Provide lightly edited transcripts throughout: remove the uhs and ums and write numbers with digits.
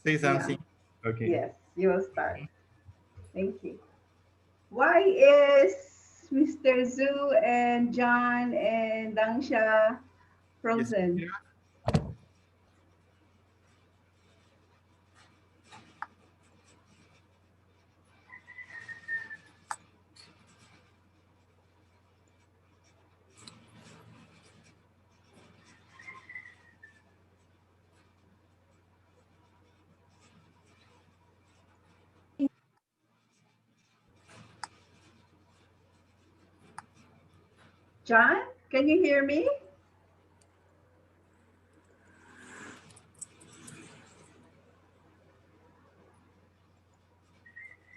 say Yeah. something. Okay. Yes, you will start. Thank you. Why is Mr. Zhu and John and Dangsha Yes. frozen? John, can you hear me?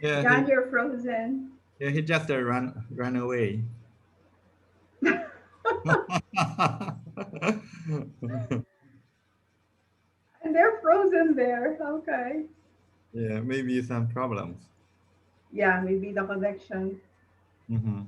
Yeah, John, you're frozen. he just ran away. And they're frozen there. Okay. Yeah, maybe some problems. Yeah, maybe the connection. Mhm.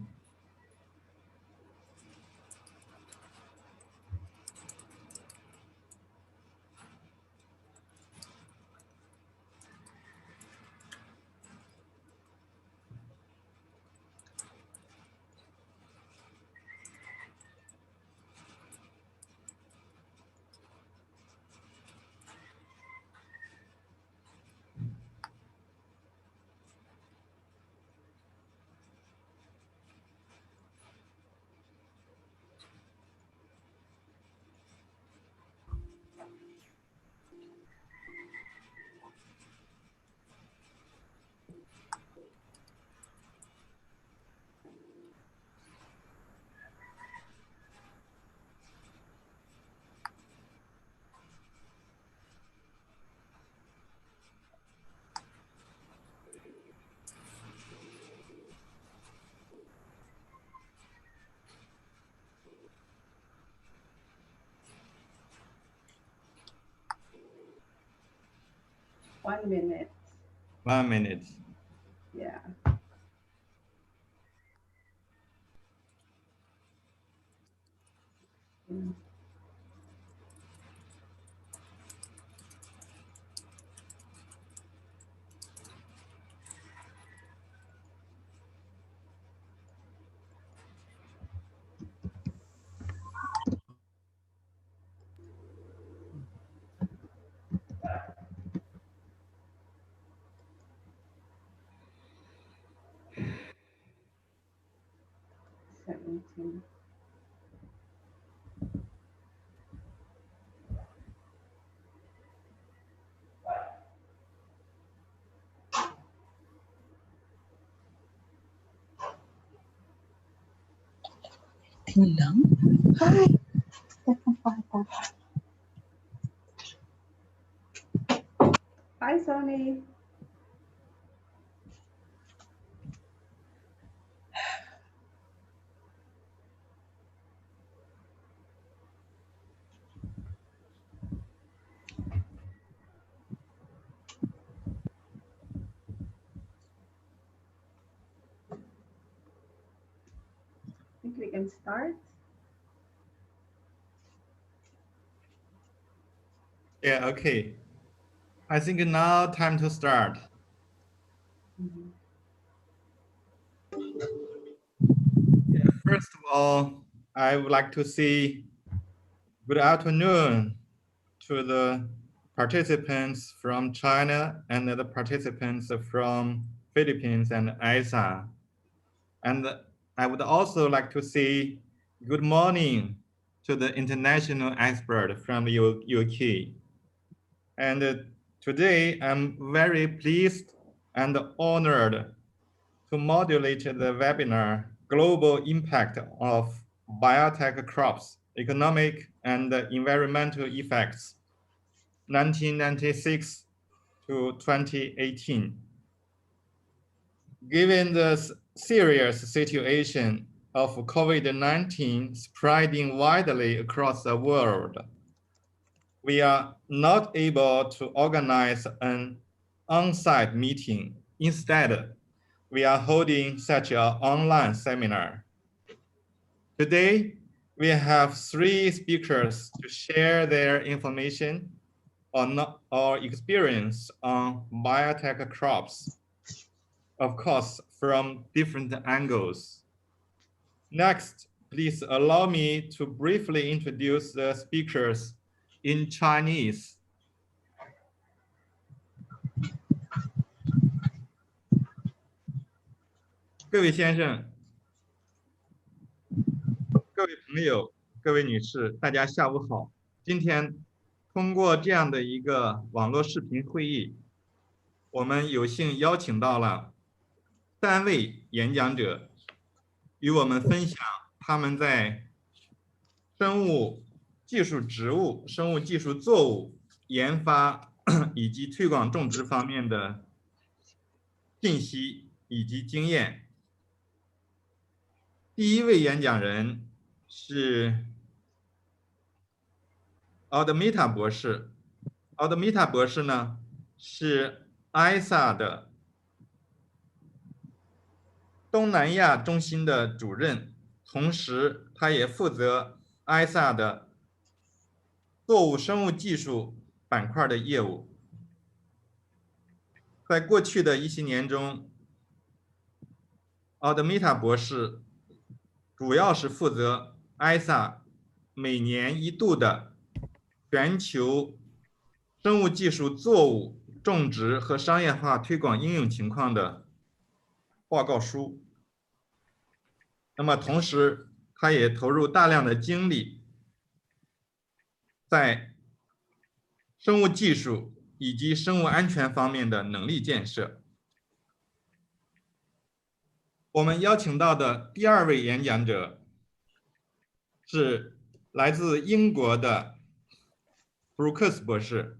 1 minute. 1 minute. Yeah. Mm. 17. 停冷. Hi, Stefan Pata. Hi, Sonny. I think we can start. Yeah, okay. I think now time to start. Mhm. Yeah, first of all, I would like to say good afternoon to the participants from China and the participants from Philippines and ISA. And I would also like to say good morning to the international expert from the UK. And today I'm very pleased and honored to moderate the webinar, Global Impact of Biotech Crops, Economic and Environmental Effects, 1996 to 2018. Given the serious situation of COVID-19 spreading widely across the world, we are not able to organize an on-site meeting. Instead, we are holding such an online seminar. Today, we have three speakers to share their information or experience on biotech crops, of course, from different angles. Next, please allow me to briefly introduce the speakers in Chinese. 各位先生、各位朋友、各位女士，大家下午好。今天通过这样的一个网络视频会议，我们有幸邀请到了3位演讲者，与我们分享他们在生物技术植物、生物技术作物研发以及推广种植方面的信息以及经验。第一位演讲人是奥德米塔博士。奥德米塔博士呢是 ISA 的东南亚中心的主任，同时他也负责 ISA 的作物生物技术板块的业务。在过去的一些年中，奥德米塔博士主要是负责 ISA 每年1度的全球生物技术作物种植和商业化推广应用情况的报告书。那么同时，他也投入大量的精力在生物技术以及生物安全方面的能力建设。我们邀请到的第2位演讲者是来自英国的布鲁克斯博士。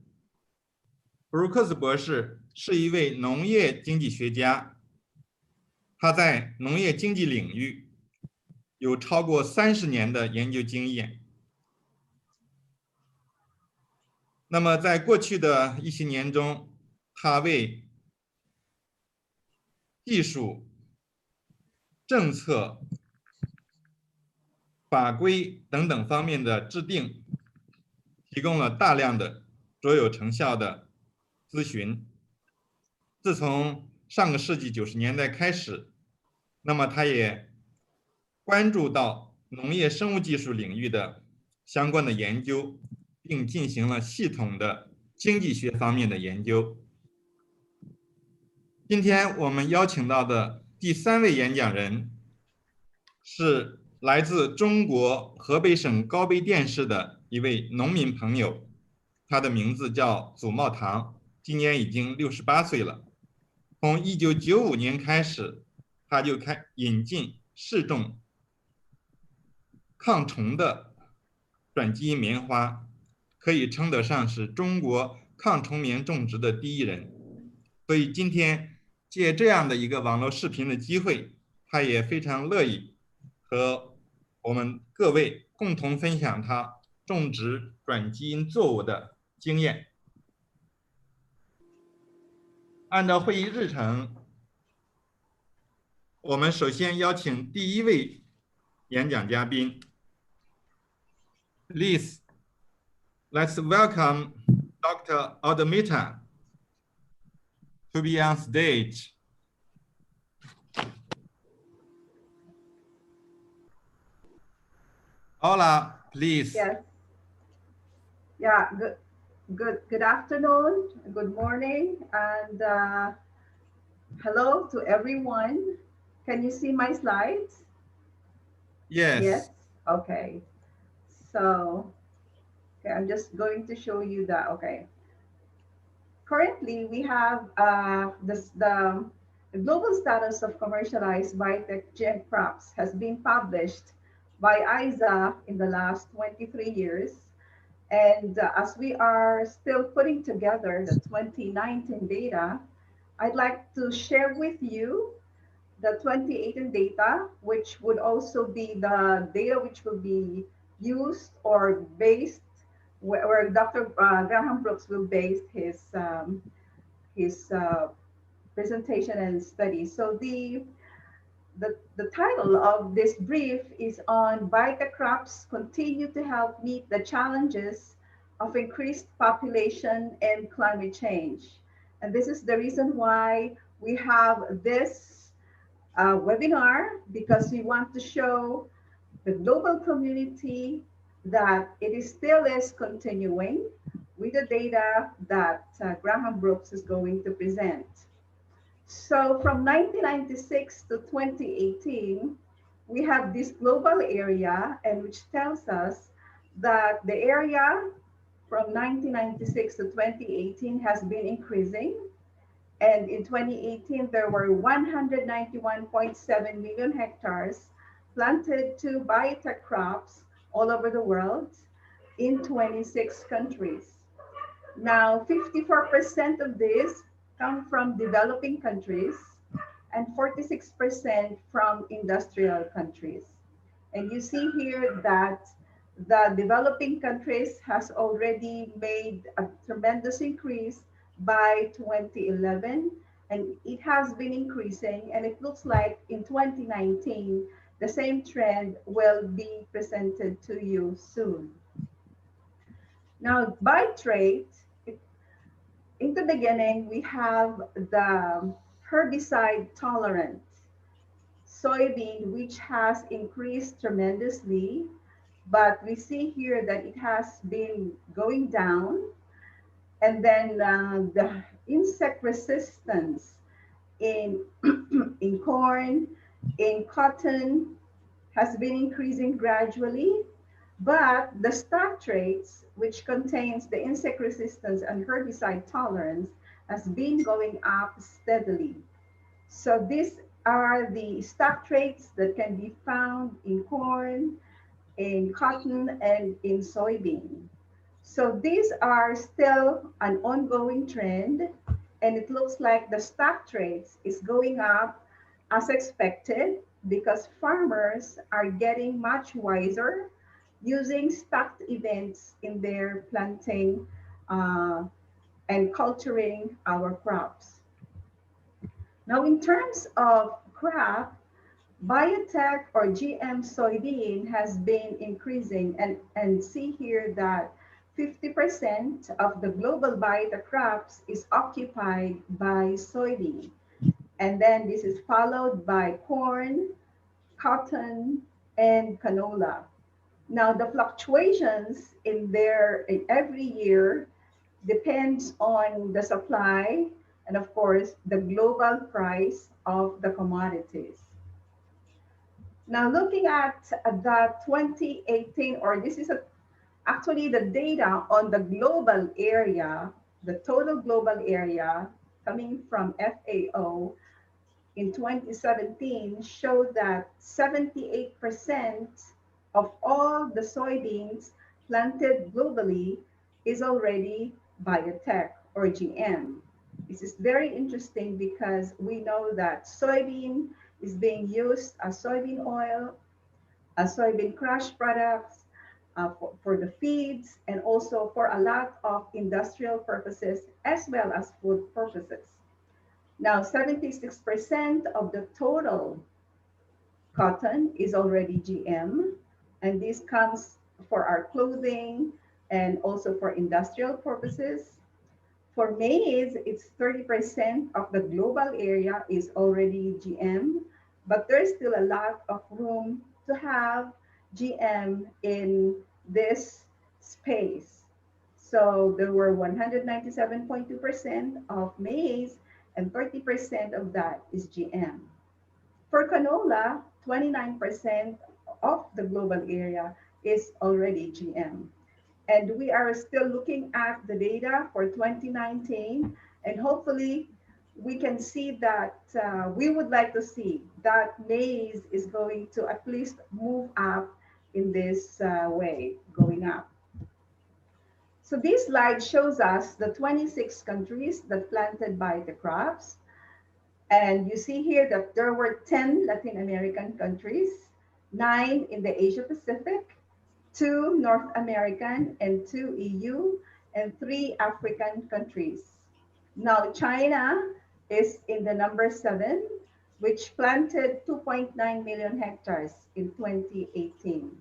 布鲁克斯博士是一位农业经济学家，他在农业经济领域有超过30年的研究经验。那么在过去的一些年中，他为技术、政策、法规等等方面的制定提供了大量的卓有成效的咨询。自从上个世纪90年代开始，那么他也关注到农业生物技术领域的相关的研究，并进行了系统的经济学方面的研究。今天我们邀请到的第3位演讲人是来自中国河北省高碑店市的一位农民朋友，他的名字叫祖茂堂，今年已经68岁了。从1995年开始，他就引进试种抗虫的转基因棉花，可以称得上是中国抗虫棉种植的第一人。所以今天借这样的一个网络视频的机会，他也非常乐意和我们各位共同分享他种植转基因作物的经验。按照会议日程，我们首先邀请第1位演讲嘉宾。Please, let's welcome Dr. Odemita to be on stage. Hola, please. Yes. Yeah, good afternoon, good morning, and hello to everyone. Can you see my slides? Yes. Yes. Okay. So, okay, I'm just going to show you that. Okay. Currently, we have the global status of commercialized biotech GM crops has been published by ISA in the last 23 years. And as we are still putting together the 2019 data, I'd like to share with you the 2018 data, which would also be the data which will be used or based, where Dr. Graham Brooks will base his presentation and study. So the title of this brief is on biotech crops continue to help meet the challenges of increased population and climate change. And this is the reason why we have this webinar, because we want to show the global community that it is still is continuing with the data that Graham Brooks is going to present. So from 1996 to 2018, we have this global area, and which tells us that the area from 1996 to 2018 has been increasing. And in 2018, there were 191.7 million hectares planted to biotech crops all over the world in 26 countries. Now, 54% of this come from developing countries and 46% from industrial countries. And you see here that the developing countries has already made a tremendous increase by 2011, and it has been increasing, and it looks like in 2019 the same trend will be presented to you soon. Now, by trait, in the beginning, we have the herbicide tolerant soybean, which has increased tremendously, but we see here that it has been going down. And then the insect resistance in, in corn, in cotton, has been increasing gradually, but the stock traits, which contains the insect resistance and herbicide tolerance, has been going up steadily. So these are the stock traits that can be found in corn, in cotton, and in soybean. So these are still an ongoing trend, and it looks like the stock traits is going up as expected because farmers are getting much wiser using stacked events in their planting uh, and culturing our crops. Now, in terms of crop, biotech or GM soybean has been increasing, and see here that 50% of the global biotech crops is occupied by soybean. And then this is followed by corn, cotton, and canola. Now the fluctuations in every year depends on the supply and of course the global price of the commodities. Now looking at the 2018, or this is actually the data on the global area, the total global area coming from FAO in 2017 showed that 78% of all the soybeans planted globally is already biotech or GM. This is very interesting because we know that soybean is being used as soybean oil, as soybean crush products, for the feeds, and also for a lot of industrial purposes as well as food purposes. Now, 76% of the total cotton is already GM, and this comes for our clothing and also for industrial purposes. For maize, it's 30% of the global area is already GM, but there's still a lot of room to have GM in this space. So there were 197.2% of maize, and 30% of that is GM. For canola, 29% of the global area is already GM. And we are still looking at the data for 2019, and hopefully we can see that we would like to see that maize is going to at least move up in this way, going up. So this slide shows us the 26 countries that planted by the crops. And you see here that there were 10 Latin American countries, 9 in the Asia Pacific, 2 North American, and 2 EU, and 3 African countries. Now, China is in the number 7, which planted 2.9 million hectares in 2018.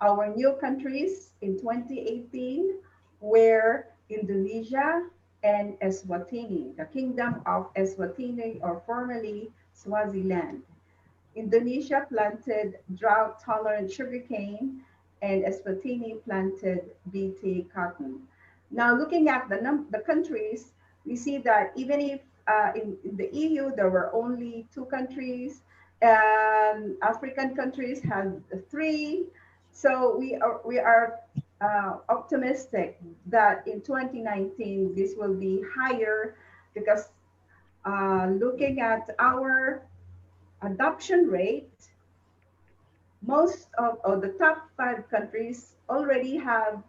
Our new countries in 2018 were Indonesia and Eswatini, the Kingdom of Eswatini, or formerly Swaziland. Indonesia planted drought-tolerant sugarcane, and Eswatini planted BT cotton. Now, looking at the countries, we see that even if in the EU there were only two countries, African countries had three. So we are optimistic that in 2019 this will be higher because looking at our adoption rate, most of the top five countries already have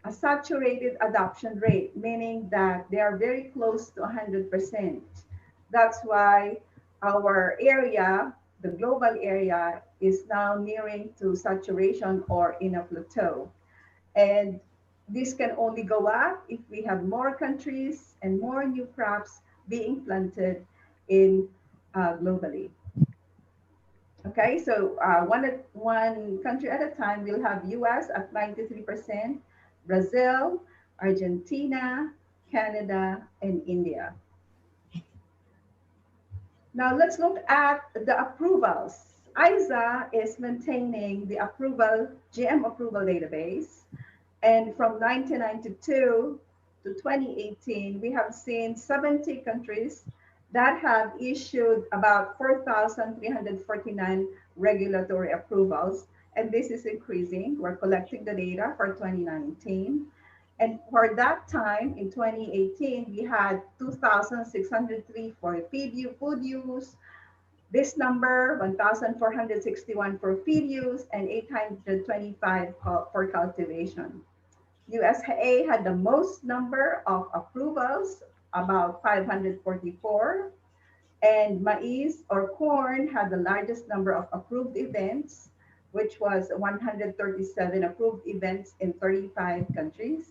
a saturated adoption rate, meaning that they are very close to 100%. That's why our area, the global area, is now nearing to saturation or in a plateau. And this can only go up if we have more countries and more new crops being planted in globally. Okay, so one country at a time. We'll have U.S. at 93%, Brazil, Argentina, Canada, and India. Now let's look at the approvals. ISA is maintaining the GM approval database. And from 1992 to 2018, we have seen 70 countries that have issued about 4,349 regulatory approvals. And this is increasing. We're collecting the data for 2019. And for that time, in 2018, we had 2,603 for food use. This number, 1,461 for feed use, and 825 for cultivation. USA had the most number of approvals, about 544, and maize or corn had the largest number of approved events, which was 137 approved events in 35 countries.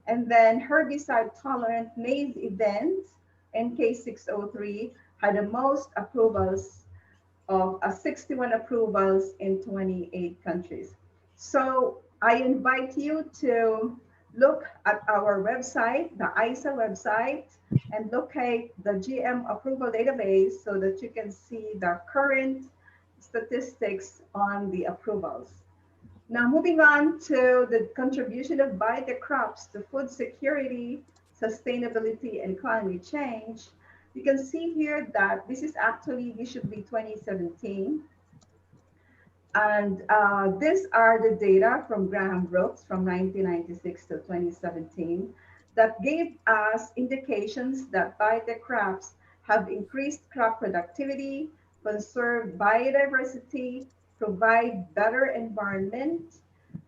And then herbicide tolerant maize events, NK603, had the most approvals of 61 approvals in 28 countries. So I invite you to look at our website, the ISA website, and locate the GM approval database so that you can see the current statistics on the approvals. Now, moving on to the contribution of biotech crops to food security, sustainability, and climate change, you can see here that this is actually, this should be 2017. And these are the data from Graham Brooks from 1996 to 2017 that gave us indications that biotech crops have increased crop productivity, conserve biodiversity, provide better environment,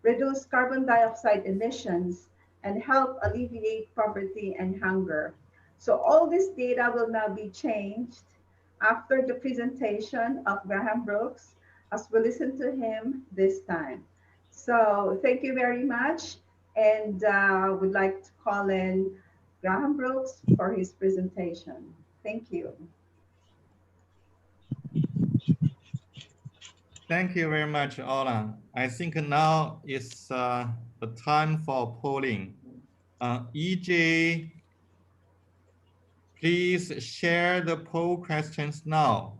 reduce carbon dioxide emissions, and help alleviate poverty and hunger. So all this data will now be changed after the presentation of Graham Brooks as we listen to him this time. So thank you very much, and would like to call in Graham Brooks for his presentation. Thank you. Thank you very much, Ola. I think now is the time for polling. EJ, please share the poll questions now.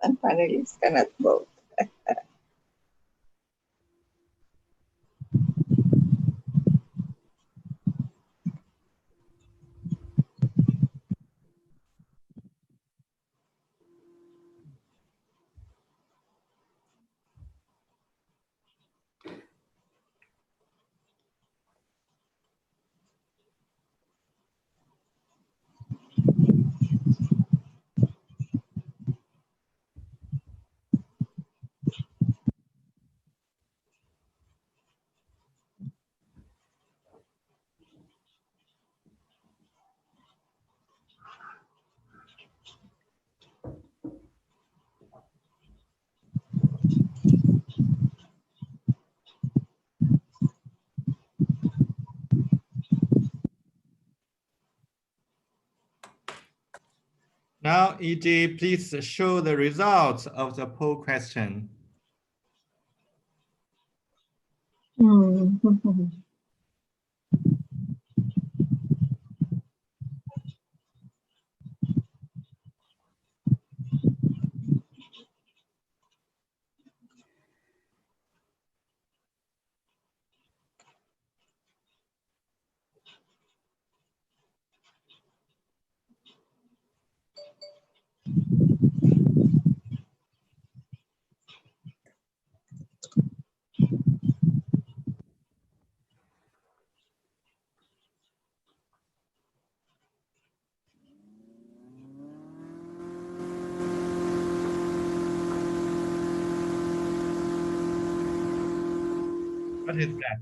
And panelists cannot vote. Now, EJ, please show the results of the poll question. What is that?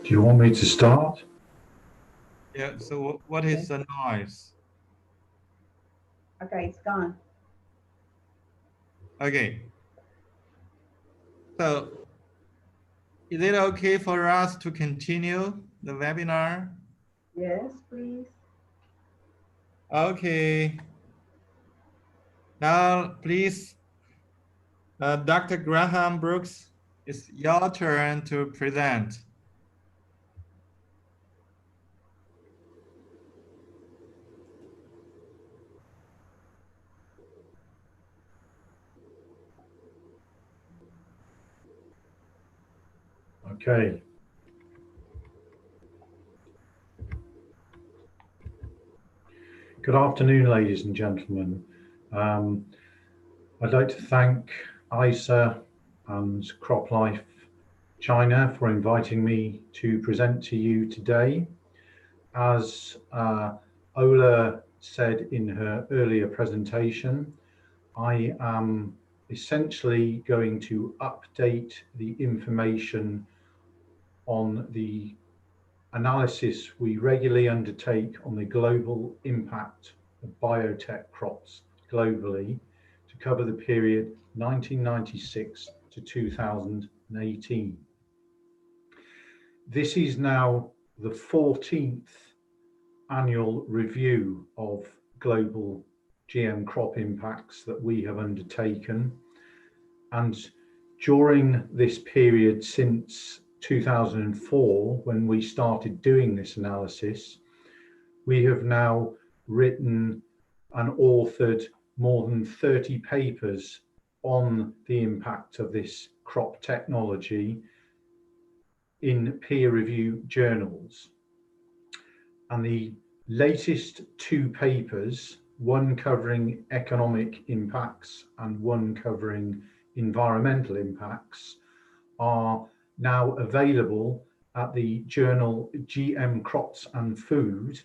Do you want me to start? Yeah, so what is the noise? Okay, it's gone. Okay. So is it okay for us to continue the webinar? Yes, please. Okay. Now, please, Dr. Graham Brooks, it's your turn to present. Okay. Good afternoon, ladies and gentlemen. I'd like to thank ISA and CropLife China for inviting me to present to you today. As Ola said in her earlier presentation, I am essentially going to update the information on the analysis we regularly undertake on the global impact of biotech crops globally to cover the period 1996 to 2018. This is now the 14th annual review of global GM crop impacts that we have undertaken. And during this period since 2004, when we started doing this analysis, we have now written and authored more than 30 papers on the impact of this crop technology in peer review journals. And the latest two papers, one covering economic impacts and one covering environmental impacts, are now available at the journal GM Crops and Food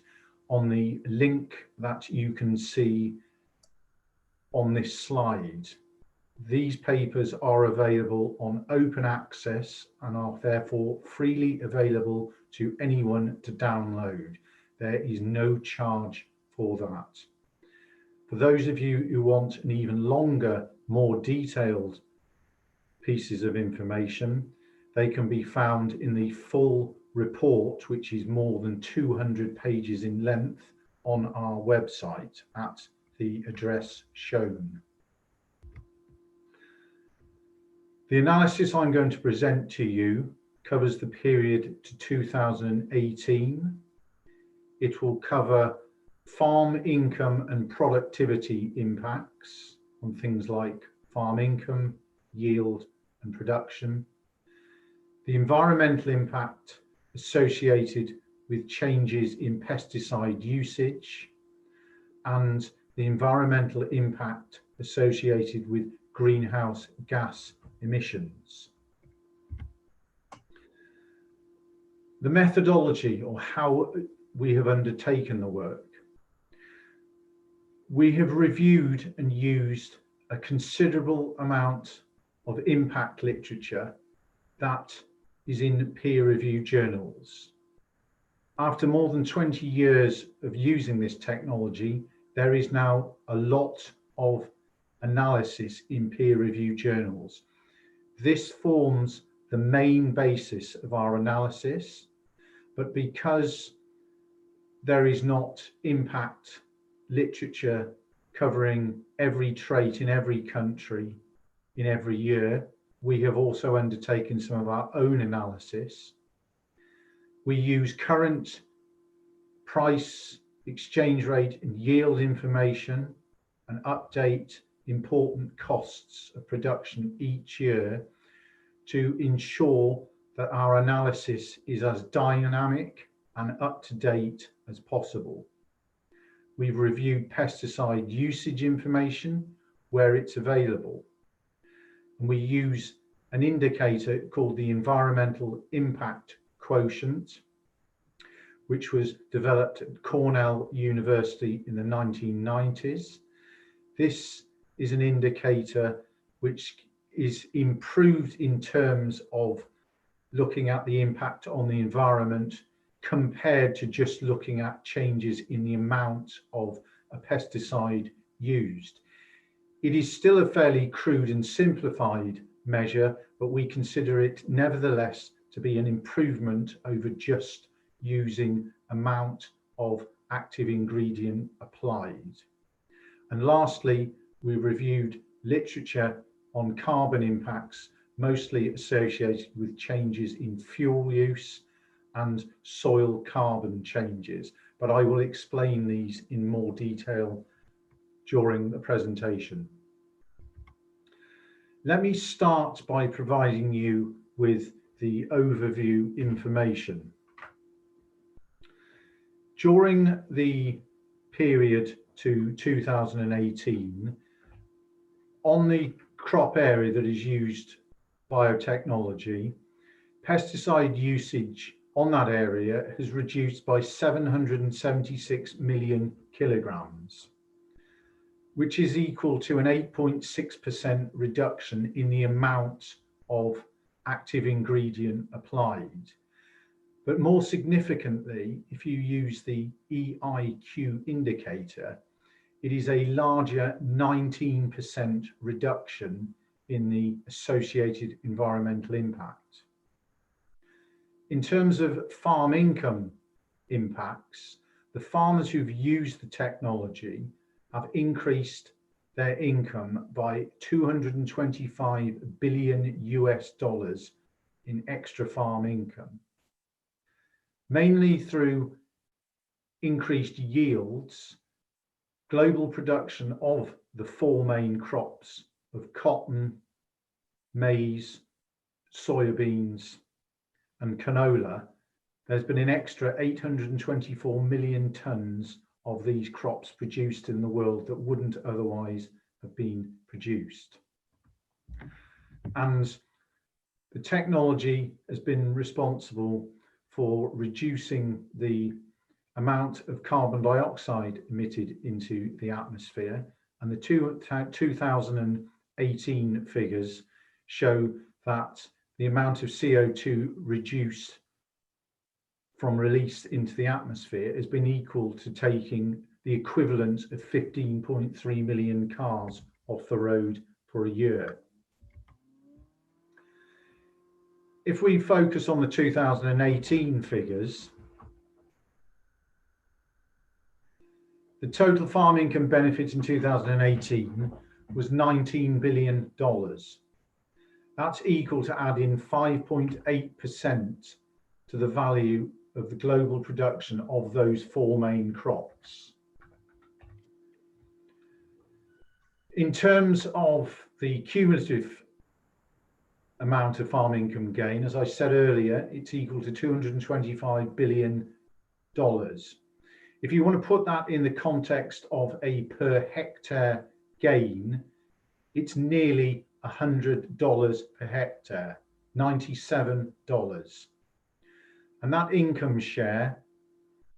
on the link that you can see on this slide. These papers are available on open access and are therefore freely available to anyone to download. There is no charge for that. For those of you who want an even longer, more detailed pieces of information, they can be found in the full report, which is more than 200 pages in length, on our website at the address shown. The analysis I'm going to present to you covers the period to 2018. It will cover farm income and productivity impacts on things like farm income, yield, and production, the environmental impact associated with changes in pesticide usage, and the environmental impact associated with greenhouse gas emissions. The methodology, or how we have undertaken the work. We have reviewed and used a considerable amount of impact literature that is in peer-reviewed journals. After more than 20 years of using this technology, there is now a lot of analysis in peer-reviewed journals. This forms the main basis of our analysis, but because there is not impact literature covering every trait in every country in every year, we have also undertaken some of our own analysis. We use current price, exchange rate and yield information and update important costs of production each year to ensure that our analysis is as dynamic and up to date as possible. We've reviewed pesticide usage information where it's available. And we use an indicator called the Environmental Impact Quotient, which was developed at Cornell University in the 1990s. This is an indicator which is improved in terms of looking at the impact on the environment compared to just looking at changes in the amount of a pesticide used. It is still a fairly crude and simplified measure, but we consider it nevertheless to be an improvement over just using amount of active ingredient applied. And lastly, we reviewed literature on carbon impacts, mostly associated with changes in fuel use and soil carbon changes, but I will explain these in more detail during the presentation. Let me start by providing you with the overview information. During the period to 2018, on the crop area that is used biotechnology, pesticide usage on that area has reduced by 776 million kilograms, which is equal to an 8.6% reduction in the amount of active ingredient applied. But more significantly, if you use the EIQ indicator, it is a larger 19% reduction in the associated environmental impact. In terms of farm income impacts, the farmers who've used the technology have increased their income by $225 billion in extra farm income, mainly through increased yields. Global production of the four main crops of cotton, maize, soybeans, and canola, there's been an extra 824 million tons of these crops produced in the world that wouldn't otherwise have been produced. And the technology has been responsible for reducing the amount of carbon dioxide emitted into the atmosphere, and the 2018 figures show that the amount of CO2 reduced from release into the atmosphere has been equal to taking the equivalent of 15.3 million cars off the road for a year. If we focus on the 2018 figures, the total farm income benefit in 2018 was $19 billion. That's equal to adding 5.8% to the value of the global production of those four main crops. In terms of the cumulative amount of farm income gain, as I said earlier, it's equal to $225 billion. If you want to put that in the context of a per hectare gain, it's nearly $100 per hectare, $97. And that income share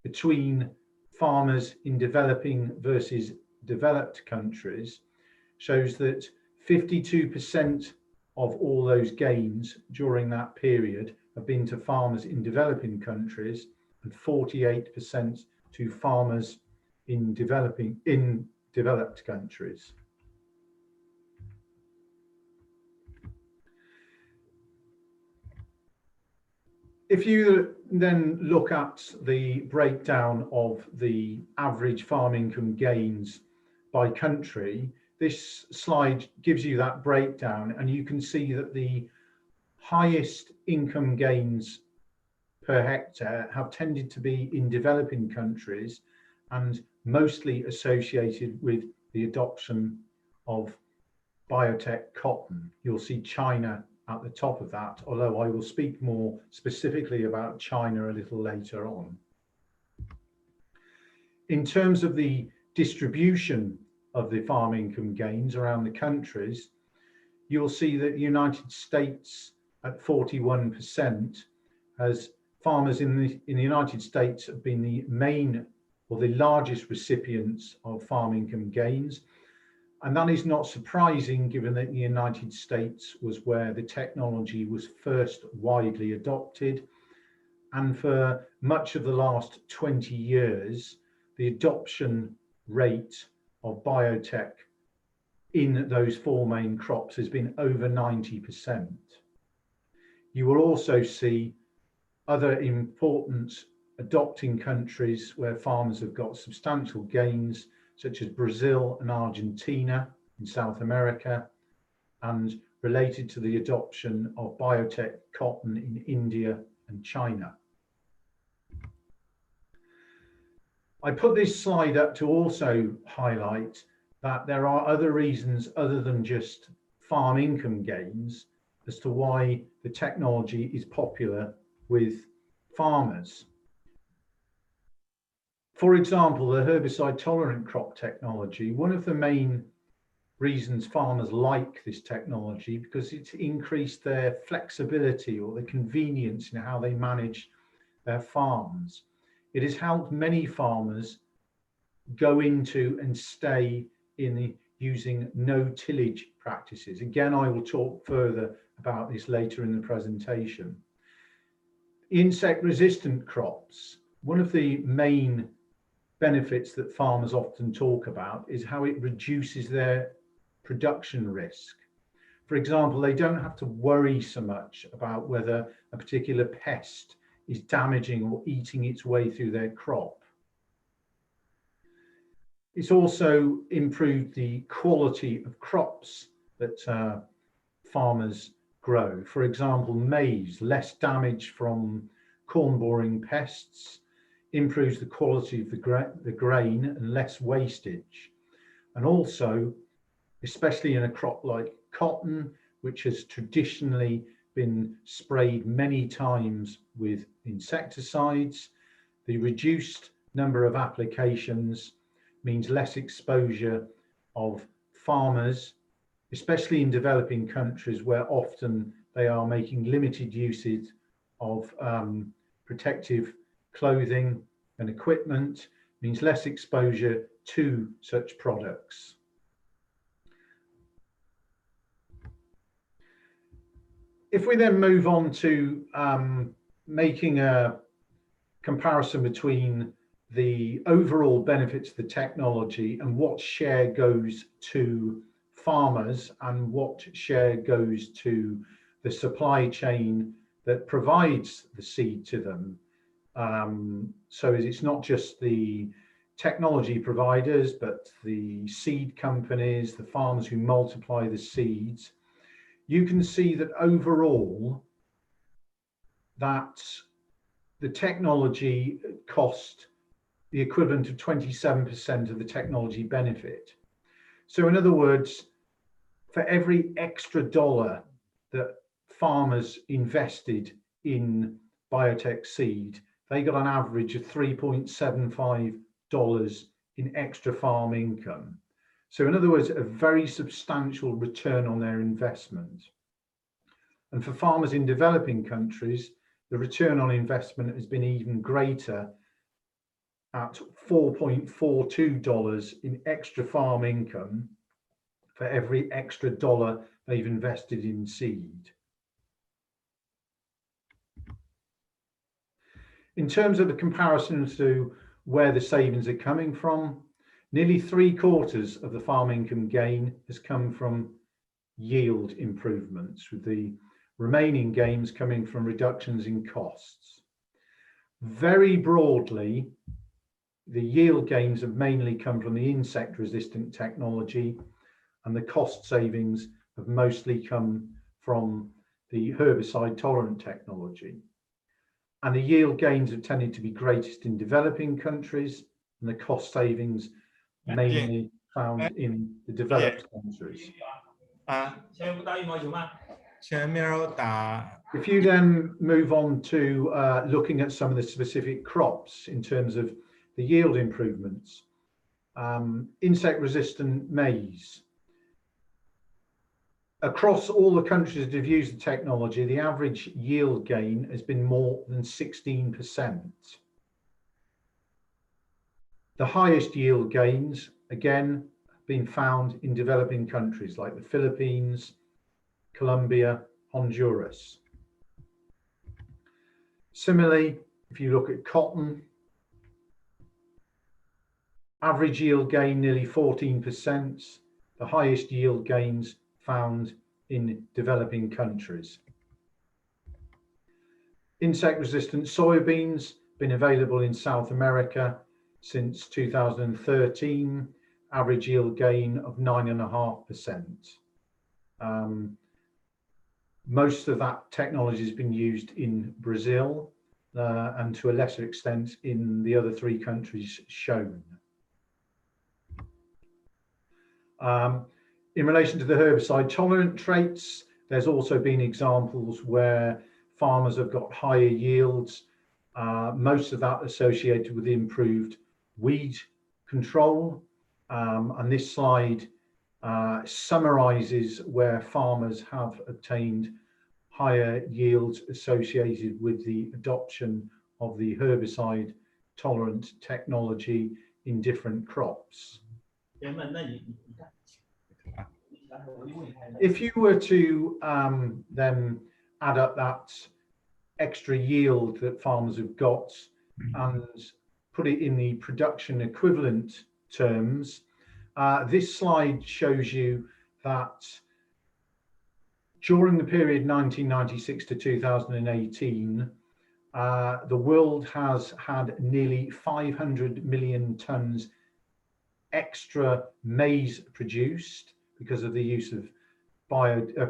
between farmers in developing versus developed countries shows that 52% of all those gains during that period have been to farmers in developing countries and 48% to farmers in developed countries. If you then look at the breakdown of the average farm income gains by country, this slide gives you that breakdown, and you can see that the highest income gains per hectare have tended to be in developing countries and mostly associated with the adoption of biotech cotton. You'll see China at the top of that, although I will speak more specifically about China a little later on. In terms of the distribution of the farm income gains around the countries, you'll see that the United States at 41%, as farmers in the United States have been the main or the largest recipients of farm income gains. And that is not surprising, given that the United States was where the technology was first widely adopted. And for much of the last 20 years, the adoption rate of biotech in those four main crops has been over 90%. You will also see other important adopting countries where farmers have got substantial gains, such as Brazil and Argentina in South America, and related to the adoption of biotech cotton in India and China. I put this slide up to also highlight that there are other reasons other than just farm income gains as to why the technology is popular with farmers. For example, the herbicide tolerant crop technology, one of the main reasons farmers like this technology because it's increased their flexibility or the convenience in how they manage their farms. It has helped many farmers go into and stay in using no tillage practices. Again, I will talk further about this later in the presentation. Insect resistant crops, one of the main benefits that farmers often talk about is how it reduces their production risk. For example, they don't have to worry so much about whether a particular pest is damaging or eating its way through their crop. It's also improved the quality of crops that farmers grow. For example, maize, less damage from corn boring pests, improves the quality of the grain and less wastage. And also, especially in a crop like cotton, which has traditionally been sprayed many times with insecticides, the reduced number of applications means less exposure of farmers, especially in developing countries where often they are making limited usage of protective clothing and equipment, means less exposure to such products. If we then move on to making a comparison between the overall benefits of the technology and what share goes to farmers and what share goes to the supply chain that provides the seed to them. So it's not just the technology providers, but the seed companies, the farmers who multiply the seeds. You can see that overall that the technology cost the equivalent of 27% of the technology benefit. So in other words, for every extra dollar that farmers invested in biotech seed, they got an average of $3.75 in extra farm income. So in other words, a very substantial return on their investment. And for farmers in developing countries, the return on investment has been even greater at $4.42 in extra farm income for every extra dollar they've invested in seed. In terms of the comparison to where the savings are coming from, nearly 3/4 of the farm income gain has come from yield improvements, with the remaining gains coming from reductions in costs. Very broadly, the yield gains have mainly come from the insect resistant technology, and the cost savings have mostly come from the herbicide tolerant technology. And the yield gains have tended to be greatest in developing countries, and the cost savings mainly found in the developed countries. If you then move on to looking at some of the specific crops in terms of the yield improvements, insect resistant maize. Across all the countries that have used the technology, the average yield gain has been more than 16%. The highest yield gains, again, have been found in developing countries like the Philippines, Colombia, Honduras. Similarly, if you look at cotton, average yield gain nearly 14%, the highest yield gains found in developing countries. Insect-resistant soybeans been available in South America since 2013, average yield gain of 9.5%. Most of that technology has been used in Brazil and to a lesser extent in the other 3 countries shown. In relation to the herbicide tolerant traits, there's also been examples where farmers have got higher yields, most of that associated with improved weed control. And this slide summarizes where farmers have obtained higher yields associated with the adoption of the herbicide tolerant technology in different crops. If you were to then add up that extra yield that farmers have got and put it in the production equivalent terms, this slide shows you that during the period 1996 to 2018, the world has had nearly 500 million tons extra maize produced because of the use of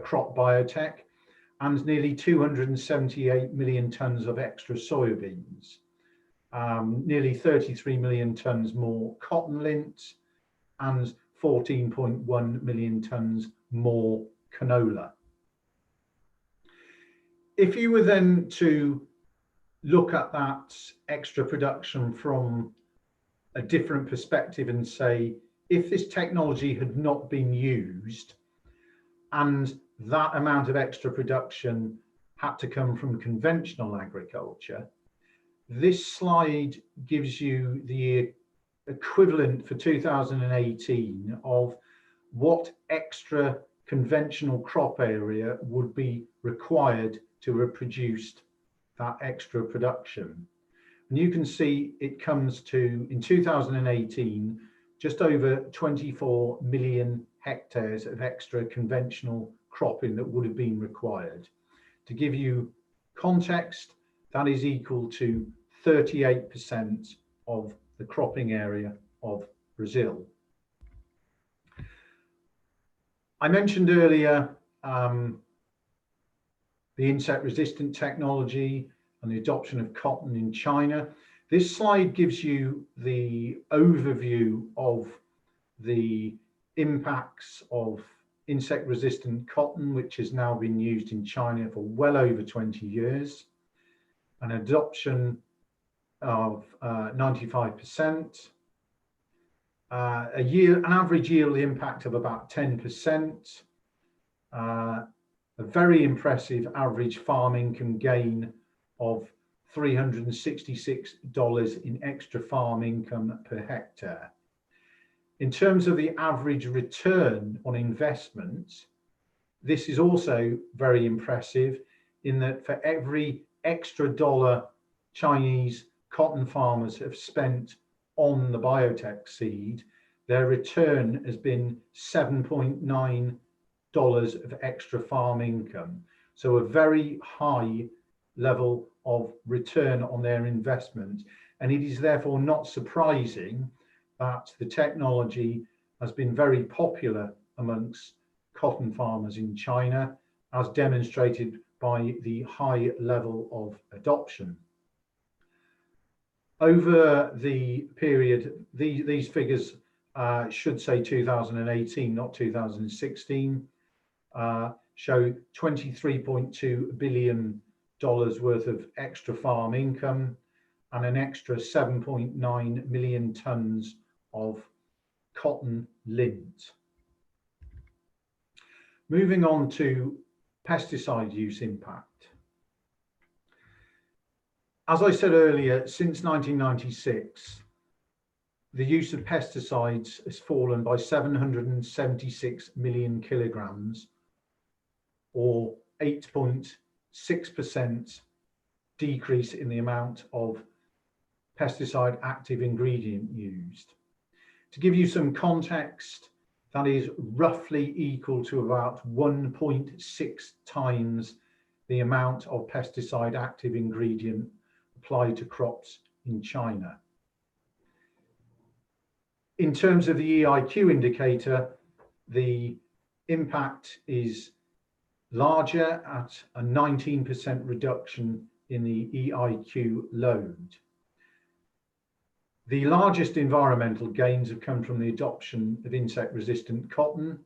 crop biotech, and nearly 278 million tons of extra soybeans, nearly 33 million tons more cotton lint, and 14.1 million tons more canola. If you were then to look at that extra production from a different perspective and say, if this technology had not been used and that amount of extra production had to come from conventional agriculture, this slide gives you the equivalent for 2018 of what extra conventional crop area would be required to have produced that extra production. And you can see it comes to, in 2018, just over 24 million hectares of extra conventional cropping that would have been required. To give you context, that is equal to 38% of the cropping area of Brazil. I mentioned earlier the insect resistant technology and the adoption of cotton in China. This slide gives you the overview of the impacts of insect resistant cotton, which has now been used in China for well over 20 years, an adoption of 95%, an average yield impact of about 10%, a very impressive average farm income gain of $366 in extra farm income per hectare. In terms of the average return on investment, this is also very impressive in that for every extra dollar Chinese cotton farmers have spent on the Biotech seed, their return has been $7.9 of extra farm income. So a very high level of return on their investment. And it is therefore not surprising that the technology has been very popular amongst cotton farmers in China, as demonstrated by the high level of adoption. Over the period, these figures should say 2018, not 2016, show $23.2 billion worth of extra farm income and an extra 7.9 million tons of cotton lint. Moving on to pesticide use impact. As I said earlier, since 1996, the use of pesticides has fallen by 776 million kilograms, or 8.6% decrease in the amount of pesticide active ingredient used. To give you some context, that is roughly equal to about 1.6 times the amount of pesticide active ingredient applied to crops in China. In terms of the EIQ indicator, the impact is larger at a 19% reduction in the EIQ load. The largest environmental gains have come from the adoption of insect-resistant cotton,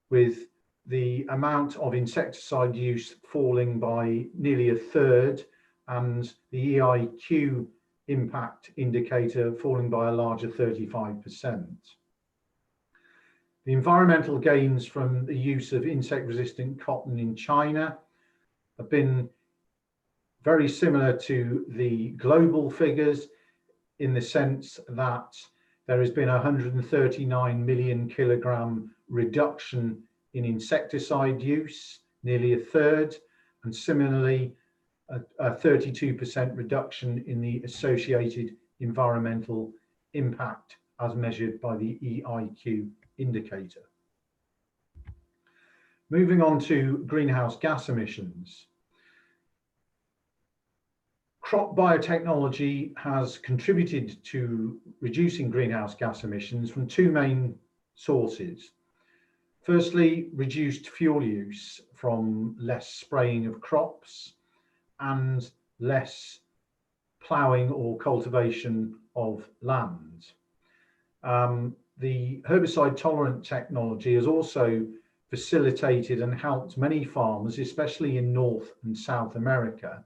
with the amount of insecticide use falling by nearly a third and the EIQ impact indicator falling by a larger 35%. The environmental gains from the use of insect-resistant cotton in China have been very similar to the global figures, in the sense that there has been a 139 million kilogram reduction in insecticide use, nearly a third, and similarly a 32% reduction in the associated environmental impact as measured by the EIQ indicator. Moving on to greenhouse gas emissions. Crop biotechnology has contributed to reducing greenhouse gas emissions from two main sources. Firstly, reduced fuel use from less spraying of crops and less ploughing or cultivation of land. The herbicide tolerant technology has also facilitated and helped many farmers, especially in North and South America,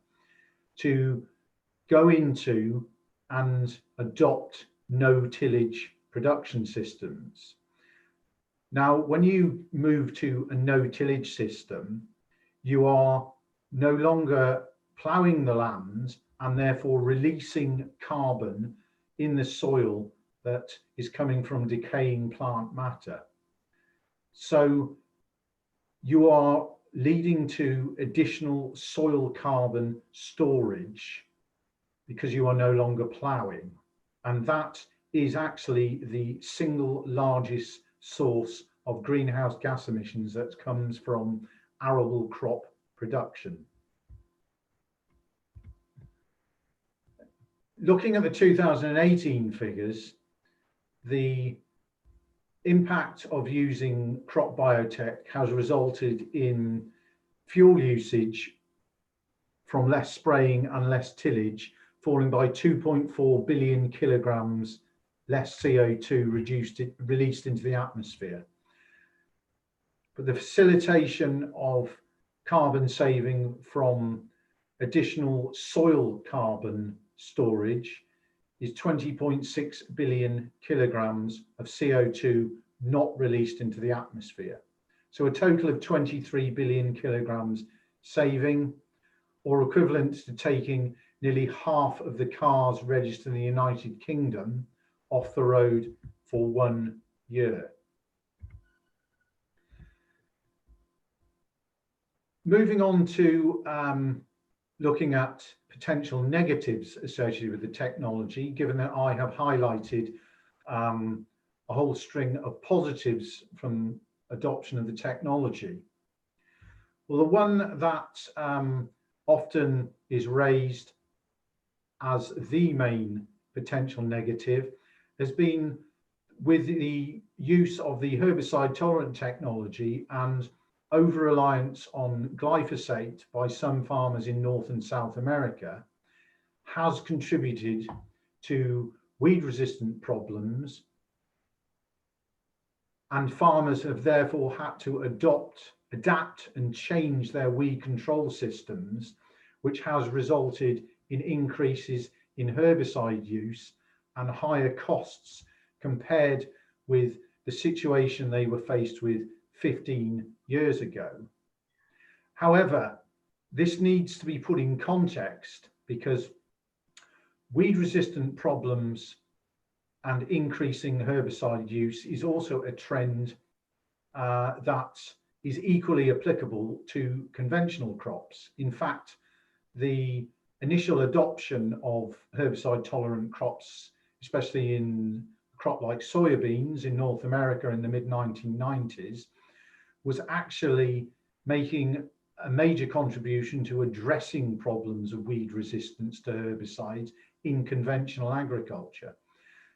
to go into and adopt no-tillage production systems. Now, when you move to a no-tillage system, you are no longer ploughing the land and therefore releasing carbon in the soil that is coming from decaying plant matter. So you are leading to additional soil carbon storage because you are no longer ploughing. And that is actually the single largest source of greenhouse gas emissions that comes from arable crop production. Looking at the 2018 figures, the impact of using crop biotech has resulted in fuel usage from less spraying and less tillage falling by 2.4 billion kilograms less CO2 released into the atmosphere. But the facilitation of carbon saving from additional soil carbon storage is 20.6 billion kilograms of CO2 not released into the atmosphere. So a total of 23 billion kilograms saving, or equivalent to taking nearly half of the cars registered in the United Kingdom off the road for 1 year. Moving on to looking at potential negatives associated with the technology, given that I have highlighted a whole string of positives from adoption of the technology. Well, the one that often is raised as the main potential negative has been with the use of the herbicide tolerant technology and over-reliance on glyphosate by some farmers in North and South America has contributed to weed-resistant problems, and farmers have therefore had to adapt and change their weed control systems, which has resulted in increases in herbicide use and higher costs compared with the situation they were faced with 15 years ago. However, this needs to be put in context because weed-resistant problems and increasing herbicide use is also a trend that is equally applicable to conventional crops. In fact, the initial adoption of herbicide-tolerant crops, especially in a crop like soybeans in North America in the mid-1990s, was actually making a major contribution to addressing problems of weed resistance to herbicides in conventional agriculture.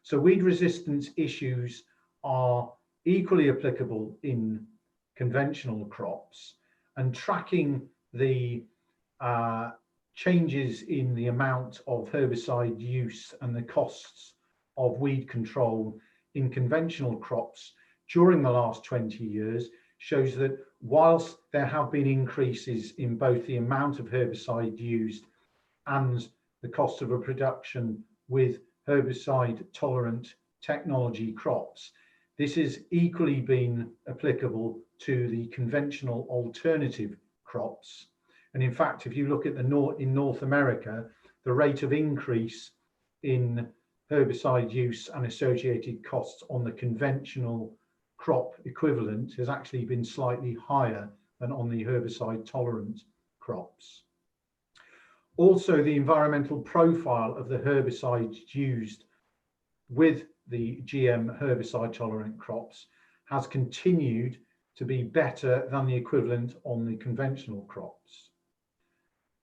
So weed resistance issues are equally applicable in conventional crops, and tracking the changes in the amount of herbicide use and the costs of weed control in conventional crops during the last 20 years shows that whilst there have been increases in both the amount of herbicide used and the cost of a production with herbicide tolerant technology crops, this has equally been applicable to the conventional alternative crops. And in fact, if you look at in North America, the rate of increase in herbicide use and associated costs on the conventional crop equivalent has actually been slightly higher than on the herbicide tolerant crops. Also, the environmental profile of the herbicides used with the GM herbicide tolerant crops has continued to be better than the equivalent on the conventional crops.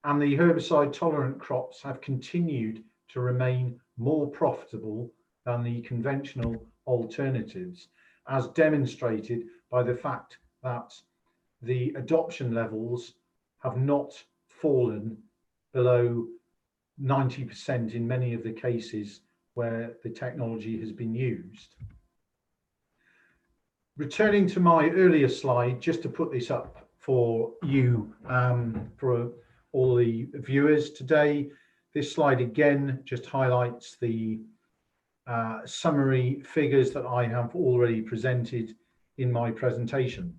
And the herbicide tolerant crops have continued to remain more profitable than the conventional alternatives, as demonstrated by the fact that the adoption levels have not fallen below 90% in many of the cases where the technology has been used. Returning to my earlier slide, just to put this up for you, for all the viewers today, this slide again just highlights the summary figures that I have already presented in my presentation.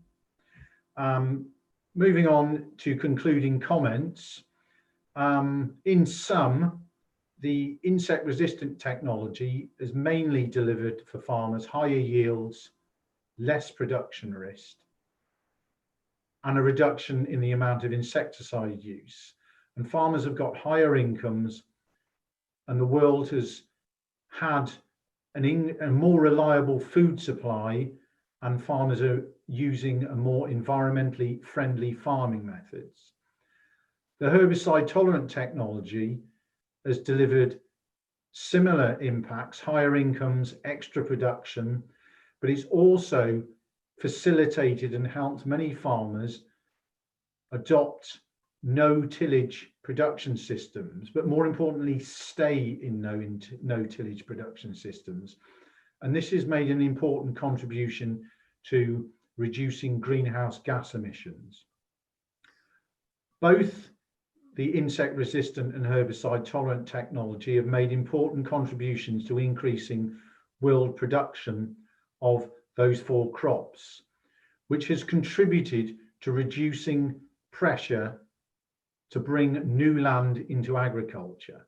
Moving on to concluding comments, in sum, the insect-resistant technology has mainly delivered for farmers higher yields, less production risk, and a reduction in the amount of insecticide use. And farmers have got higher incomes, and the world has had a more reliable food supply, and farmers are using a more environmentally friendly farming methods. The herbicide tolerant technology has delivered similar impacts, higher incomes, extra production, but it's also facilitated and helped many farmers adopt no tillage production systems, but more importantly, stay in no tillage production systems. And this has made an important contribution to reducing greenhouse gas emissions. Both the insect-resistant and herbicide-tolerant technology have made important contributions to increasing world production of those 4 crops, which has contributed to reducing pressure to bring new land into agriculture.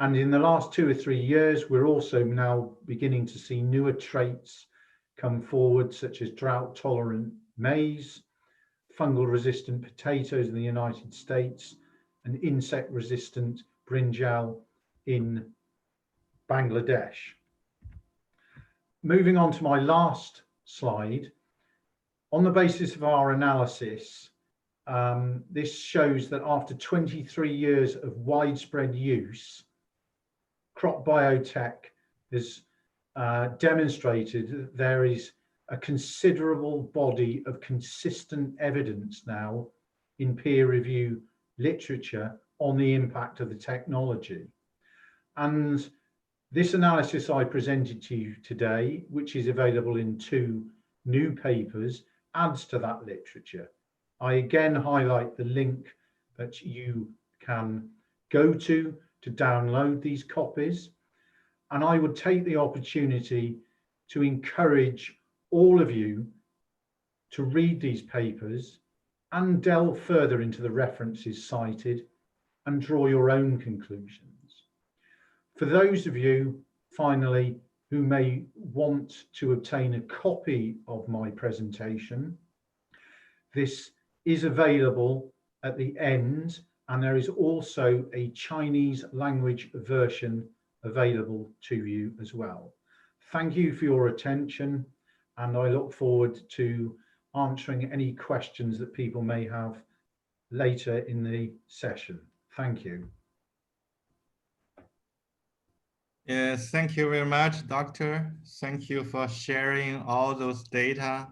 And in the last 2 or 3 years, we're also now beginning to see newer traits come forward, such as drought-tolerant maize, fungal-resistant potatoes in the United States, and insect-resistant brinjal in Bangladesh. Moving on to my last slide, on the basis of our analysis, this shows that after 23 years of widespread use, crop biotech has demonstrated that there is a considerable body of consistent evidence now in peer review literature on the impact of the technology. And this analysis I presented to you today, which is available in 2 new papers, adds to that literature. I again highlight the link that you can go to download these copies. And I would take the opportunity to encourage all of you to read these papers and delve further into the references cited and draw your own conclusions. For those of you, finally, who may want to obtain a copy of my presentation, this is available at the end, and there is also a Chinese language version available to you as well. Thank you for your attention, and I look forward to answering any questions that people may have later in the session. Thank you. Yes, thank you very much, Doctor. Thank you for sharing all those data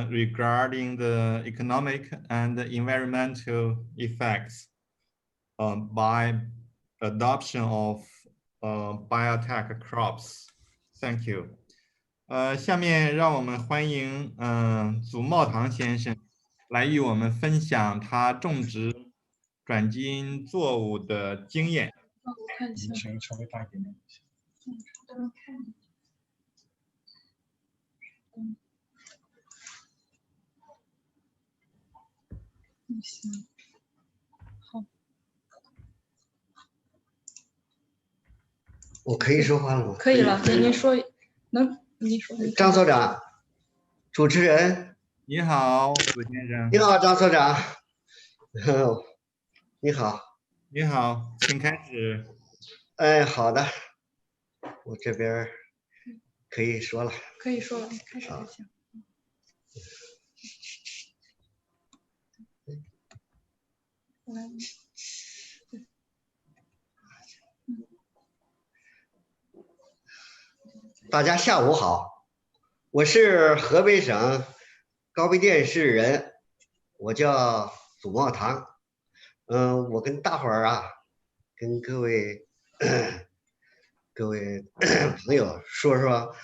regarding the economic and the environmental effects by adoption of biotech crops. Thank you. 下面让我们欢迎祖茂堂先生来与我们分享他种植转基因作物的经验。我看一下，声音稍微大一点点。行，好，我可以说话了吗？可以了，您说，您说。张所长，主持人，你好，祖先生。你好，张所长。你好。你好，请开始。哎，好的，我这边可以说了。可以说了，开始就行。大家下午好，我是河北省高碑店市人，我叫祖茂堂。我跟大伙儿啊，跟各位朋友说说，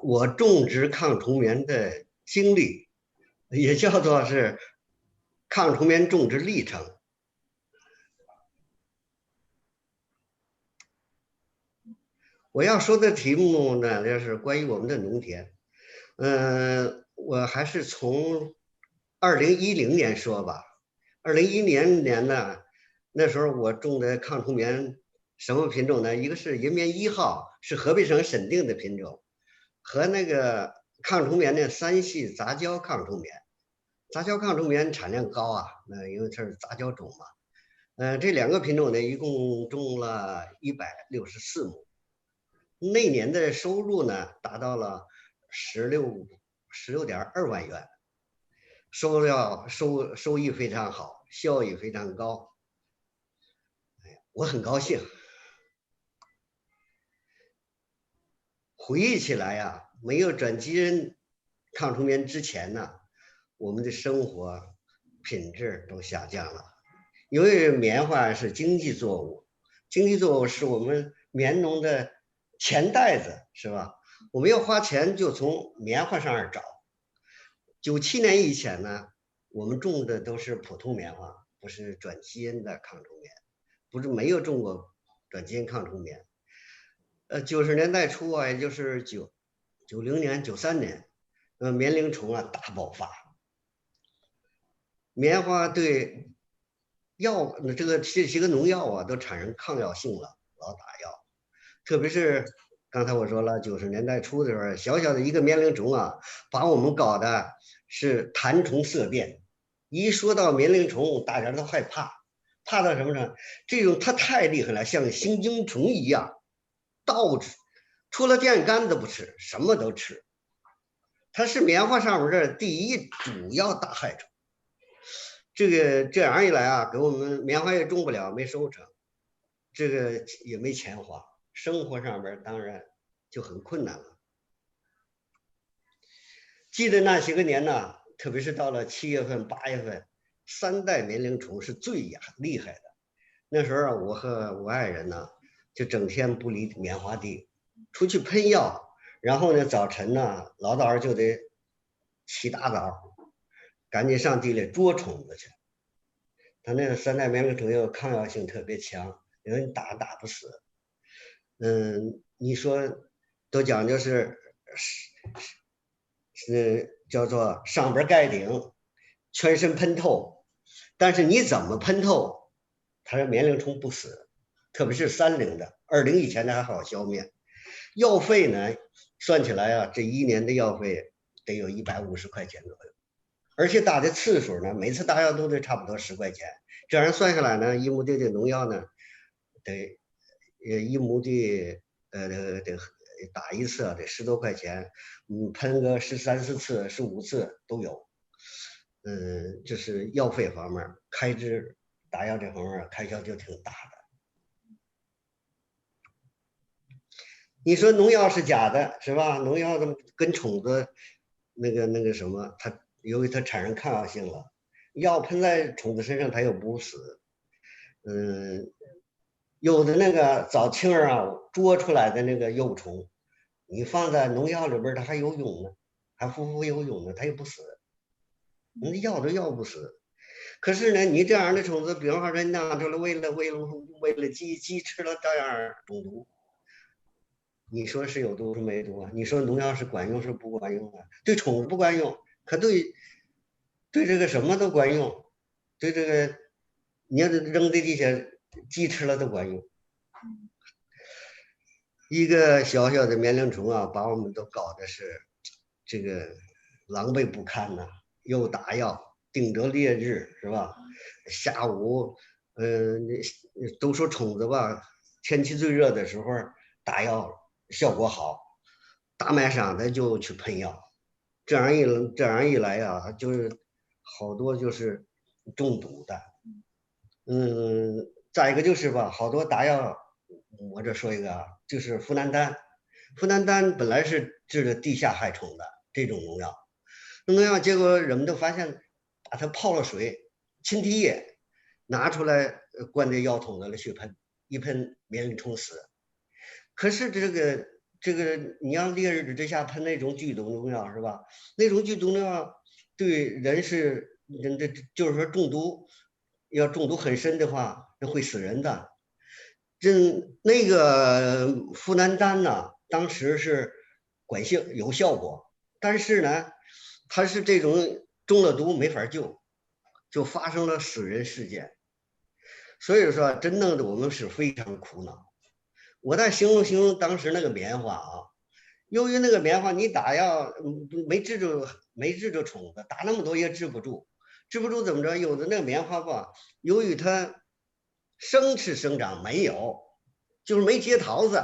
我种植抗虫棉的经历，也叫做是抗虫棉种植历程。我要说的题目呢，就是关于我们的农田。我还是从2010年说吧。2010年呢，那时候我种的抗虫棉什么品种呢？一个是银棉1号，是河北省审定的品种，和那个抗虫棉的3系杂交抗虫棉。杂交抗虫棉产量高啊，因为它是杂交种嘛。这2个品种呢，一共种了164亩。那年的收入呢，达到了16.2万元，收益非常好，效益非常高。我很高兴。回忆起来呀，没有转基因抗虫棉之前呢，我们的生活品质都下降了。因为棉花是经济作物，经济作物是我们棉农的钱袋子，是吧？我们要花钱就从棉花上找。97年以前呢，我们种的都是普通棉花，不是转基因的抗虫棉，没有种过转基因抗虫棉。90年代初啊，也就是90年、93年，棉铃虫啊大爆发，棉花对这些个农药啊都产生抗药性了，老打药。特别是刚才我说了，90年代初的时候，小小的一个棉铃虫啊，把我们搞的是谈虫色变。一说到棉铃虫，大家都害怕，怕到什么呢？这种它太厉害了，像行经虫一样，到处除了电杆子不吃，什么都吃。它是棉花上面的第一主要大害虫。这样一来啊，给我们棉花也种不了，没收成，这个也没钱花，生活上边当然就很困难了。记得那些个年呢，特别是到了7月份、8月份，3代棉铃虫是最厉害的。那时候啊，我和我爱人呢，就整天不离棉花地，出去喷药，然后呢，早晨呢，老早就得起大早，赶紧上地里捉虫子去。它那个3代棉铃虫又抗药性特别强，因为你打不死。你说都讲究是叫做上边盖顶，全身喷透，但是你怎么喷透，它的棉铃虫不死，特别是3龄的，2龄以前的还好消灭。药费呢，算起来啊，这1年的药费得有150块钱左右，而且打的次数呢，每次打药都得差不多10块钱，这样算下来呢，1亩地的农药呢，得1亩地得打一次得10多块钱，喷个13、14次、15次都有。这是药费方面开支，打药这方面开销就挺大的。你说农药是假的，是吧？农药跟虫子那个什么，它由于它产生抗药性了，药喷在虫子身上它又不死。有的那个早青儿啊捉出来的那个幼虫，你放在农药里边它还游泳呢，还浮游泳呢，它也不死，你药都药不死。可是呢，你这样的虫子，比方说人拿出来喂了鸡吃了，照样中毒。你说是有毒是没毒啊？你说农药是管用是不管用啊？对虫子不管用，可对这个什么都管用，对这个你要扔在地下，鸡吃了都管用。一个小小的棉铃虫啊，把我们都搞的是这个狼狈不堪呐、又打药，顶着烈日是吧？下午，都说虫子吧，天气最热的时候打药效果好，大卖场的就去喷药，这样一来啊，就是好多就是中毒的。再一个就是吧，好多打药，我这说一个啊，就是呋喃丹。呋喃丹本来是治的地下害虫的这种农药，结果人们都发现，把它泡了水，浸体液拿出来，灌在药桶子里去喷，一喷棉铃虫死。可是这个，你要烈日之下喷那种剧毒农药是吧？那种剧毒农药对人就是说中毒，要中毒很深的话，那会死人的。那个呋喃丹呢，当时是有效果，但是呢，它是这种中了毒没法救，就发生了死人事件。所以说，真弄得我们是非常苦恼。我再形容当时那个棉花啊，由于那个棉花你打药没治住虫子，打那么多也治不住怎么着？有的那个棉花吧，由于它生长没有，就是没结桃子，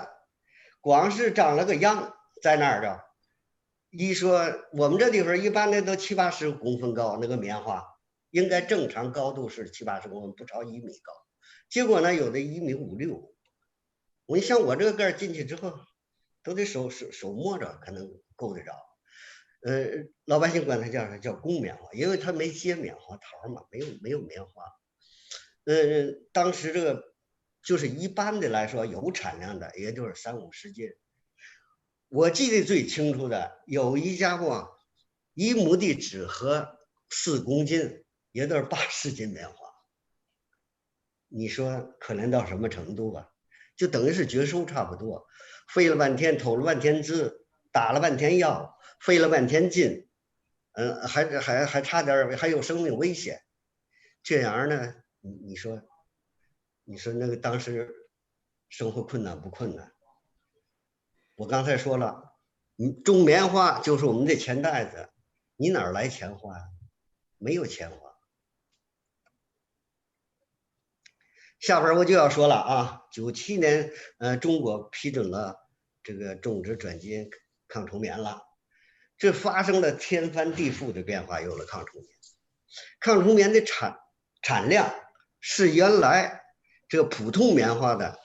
光是长了个秧在那儿的。一说我们这地方一般的都7、80公分高，那个棉花应该正常高度是7、80公分，不超1米高。结果呢，有的1米5、6。你像我这个个儿进去之后，都得手摸着可能够得着。老百姓管它叫公棉花，因为它没结棉花桃嘛，没有棉花。当时这个就是一般的来说有产量的，也就是3、50斤。我记得最清楚的有一家伙，1亩地只合4公斤，也就是80斤棉花。你说可怜到什么程度啊？就等于是绝收差不多，费了半天，投了半天资，打了半天药，费了半天劲，还差点还有生命危险。这样呢，你说，你说那个当时生活困难不困难？我刚才说了，种棉花就是我们的钱袋子，你哪儿来钱花呀？没有钱花。下边我就要说了啊，97年，中国批准了这个种植转基因抗虫棉了，这发生了天翻地覆的变化，有了抗虫棉。抗虫棉的产量是原来这个普通棉花的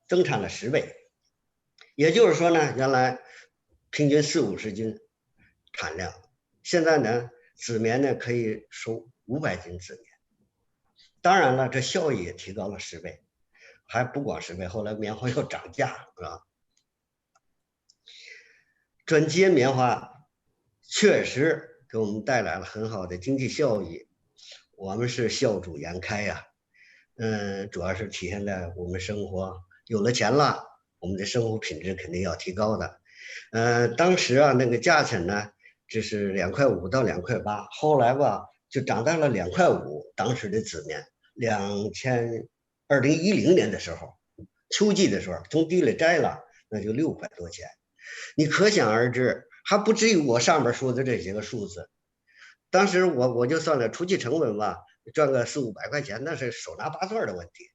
增产了10倍，也就是说呢，原来平均40-50斤产量，现在呢，紫棉呢可以收500斤紫棉。当然了，这效益也提高了10倍，还不光10倍，后来棉花又涨价，是吧？转基因棉花确实给我们带来了很好的经济效益，我们是笑逐颜开呀。主要是体现在我们生活有了钱了，我们的生活品质肯定要提高的。当时啊，那个价钱呢，就是2.5块到2.8块，后来吧就涨到了2.5块。当时的紫棉，2010年的时候，秋季的时候从地里摘了，那就6块多钱。你可想而知，还不至于我上面说的这些个数字。当时我就算了初期成本吧，赚个400-500块钱，那是手拿把攥的问题。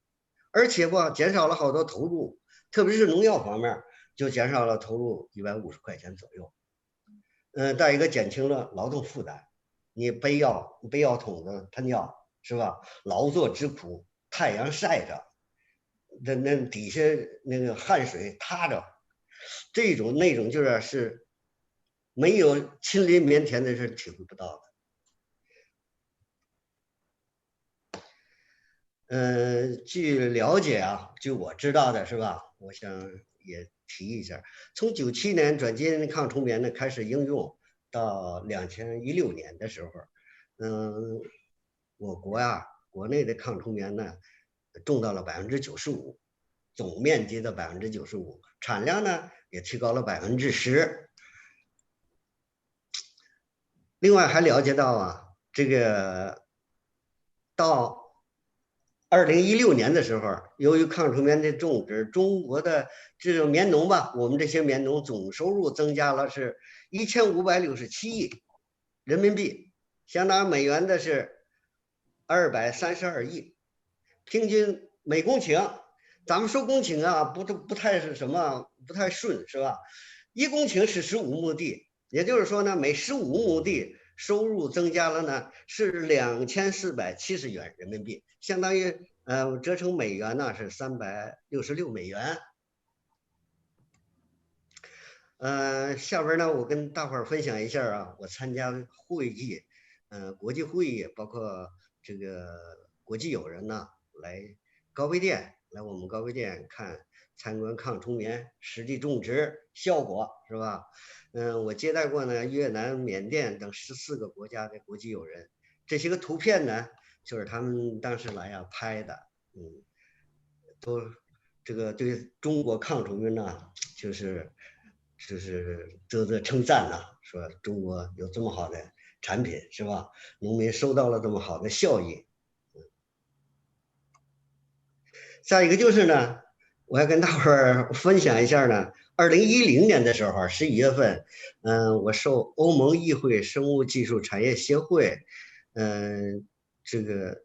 而且吧，减少了好多投入，特别是农药方面，就减少了投入150块钱左右。再一个减轻了劳动负担，你背药桶子喷药是吧？劳作之苦，太阳晒着，那底下那个汗水踏着，这种那种就是没有亲临棉田的是体会不到的。据了解啊，据我知道的是吧？我想也提一下，从97年转基因抗虫棉呢开始应用，到2016年的时候，我国啊国内的抗虫棉呢种到了95%，总面积的95%，产量呢也提高了10%。另外还了解到啊，这个到2016年的时候，由于抗虫棉的种植，中国的这种棉农吧，我们这些棉农总收入增加了是1567亿人民币，相当于美元的是232亿，平均每公顷，咱们说公顷啊，不太是什么，不太顺是吧？1公顷是15亩地，也就是说呢，每15亩地收入增加了呢是2470元人民币，相当于折成美元呢是366美元。下边呢我跟大伙儿分享一下啊，我参加会议，国际会议，包括这个国际友人呢来我们高碑店参观抗虫棉实际种植效果是吧？我接待过呢越南、缅甸等14个国家的国际友人，这些个图片呢就是他们当时来拍的，都这个对中国抗虫棉呢就是啧啧称赞呐，说中国有这么好的产品是吧？农民收到了这么好的效益。再一个就是呢，我要跟大伙儿分享一下呢，2010年的时候11月份，我受欧盟议会生物技术产业协会，这个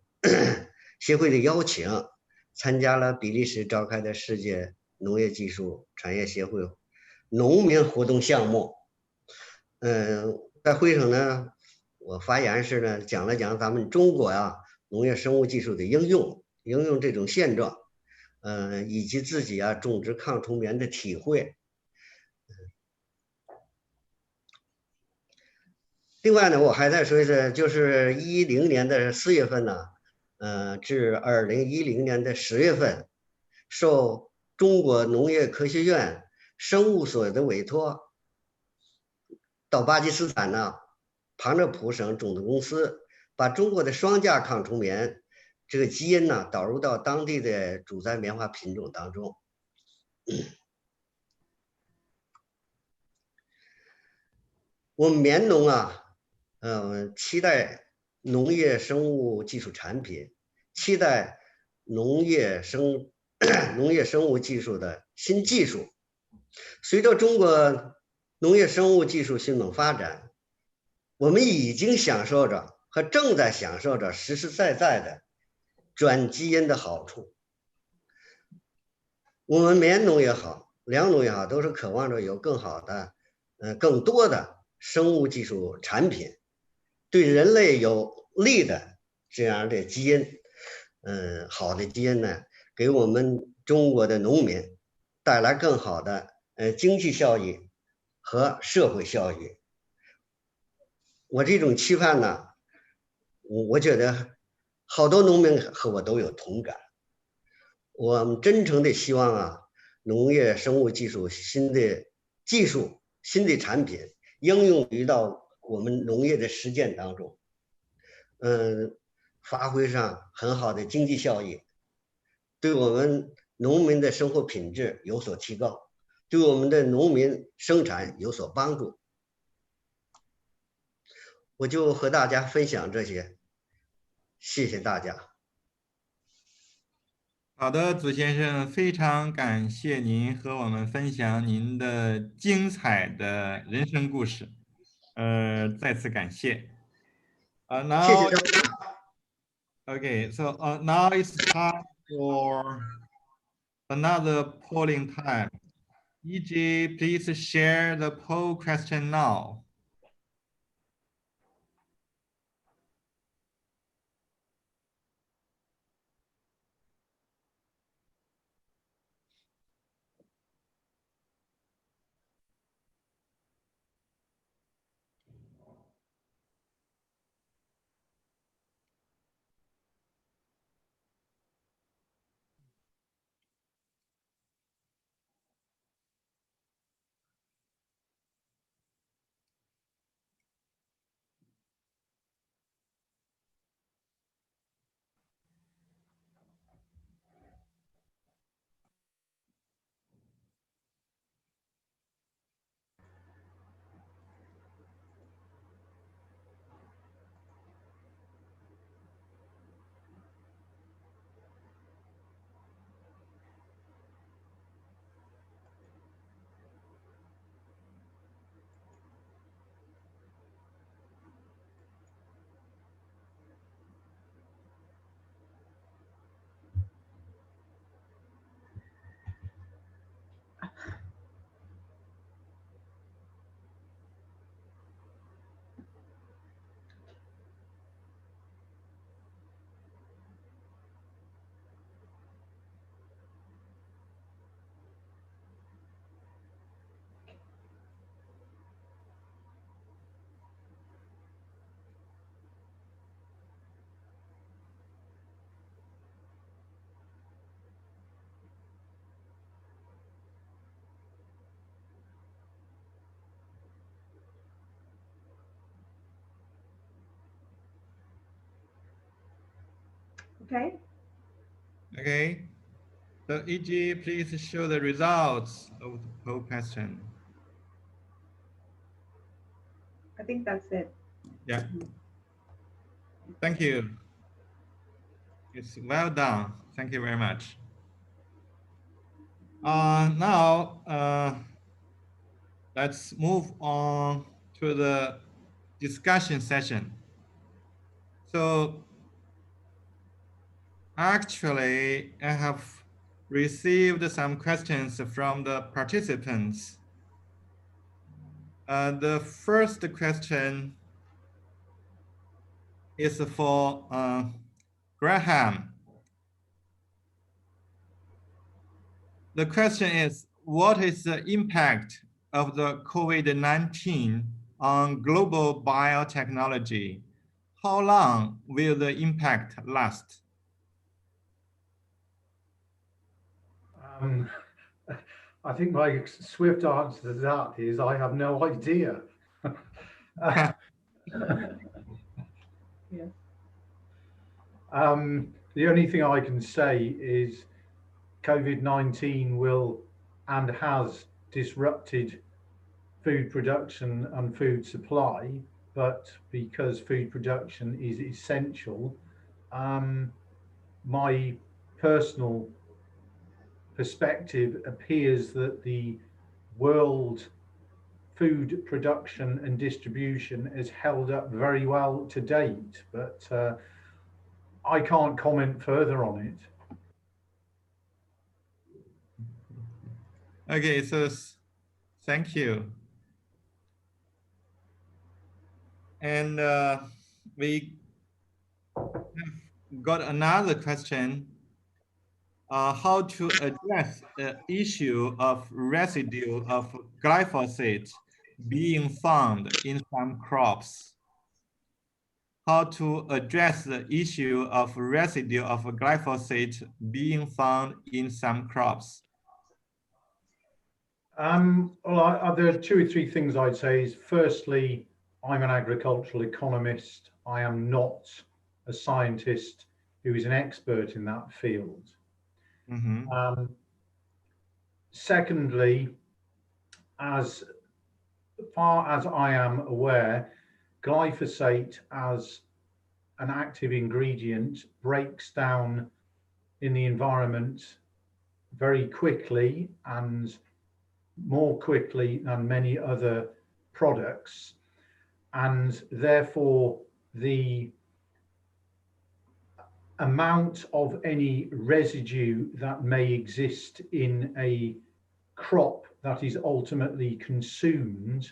协会的邀请，参加了比利时召开的世界农业技术产业协会农民活动项目。在会上呢，我发言时呢，讲了讲咱们中国啊农业生物技术的应用这种现状，以及自己啊种植抗虫棉的体会。另外呢，我还再说一次，就是10年的4月份呢，至2010年的10月份，受中国农业科学院生物所的委托，到巴基斯坦呢，旁遮普省种子公司把中国的双价抗虫棉这个基因呢导入到当地的主栽棉花品种当中。我们棉农啊，期待农业生物技术产品，期待农业生物技术的新技术。随着中国农业生物技术迅猛发展，我们已经享受着和正在享受着实实在在的转基因的好处。我们棉农也好，粮农也好，都是渴望着有更好的、更多的生物技术产品，对人类有利的这样的基因，好的基因呢，给我们中国的农民带来更好的经济效益和社会效益。我这种期盼呢，我觉得好多农民和我都有同感。我们真诚的希望啊，农业生物技术新的技术、新的产品应用于到我们农业的实践当中，发挥上很好的经济效益，对我们农民的生活品质有所提高，对我们的农民生产有所帮助。我就和大家分享这些，谢谢大家。好的，祖先生，非常感谢您和我们分享您的精彩的人生故事，再次感谢。谢谢 Now, 大家。okay, so now it's time for another polling time. EG, please share the poll question now. Okay. Okay, so EG, please show the results of the poll question. I think that's it. Yeah, thank you. It's well done. Thank you very much. Now, let's move on to the discussion session. So actually, I have received some questions from the participants. The first question is for Graham. The question is, what is the impact of the COVID-19 on global biotechnology? How long will the impact last? I think my swift answer to that is I have no idea. Yes. The only thing I can say is COVID-19 will and has disrupted food production and food supply but because food production is essential, my personal perspective appears that the world food production and distribution has held up very well to date, but I can't comment further on it. Okay, so thank you. And we have got another question. How to address the issue of residue of glyphosate being found in some crops? How to address the issue of residue of glyphosate being found in some crops? Well, there are 2 or 3 things I'd say. Is firstly, I'm an agricultural economist. I am not a scientist who is an expert in that field. Secondly, as far as I am aware, glyphosate as an active ingredient breaks down in the environment very quickly and more quickly than many other products, and therefore the amount of any residue that may exist in a crop that is ultimately consumed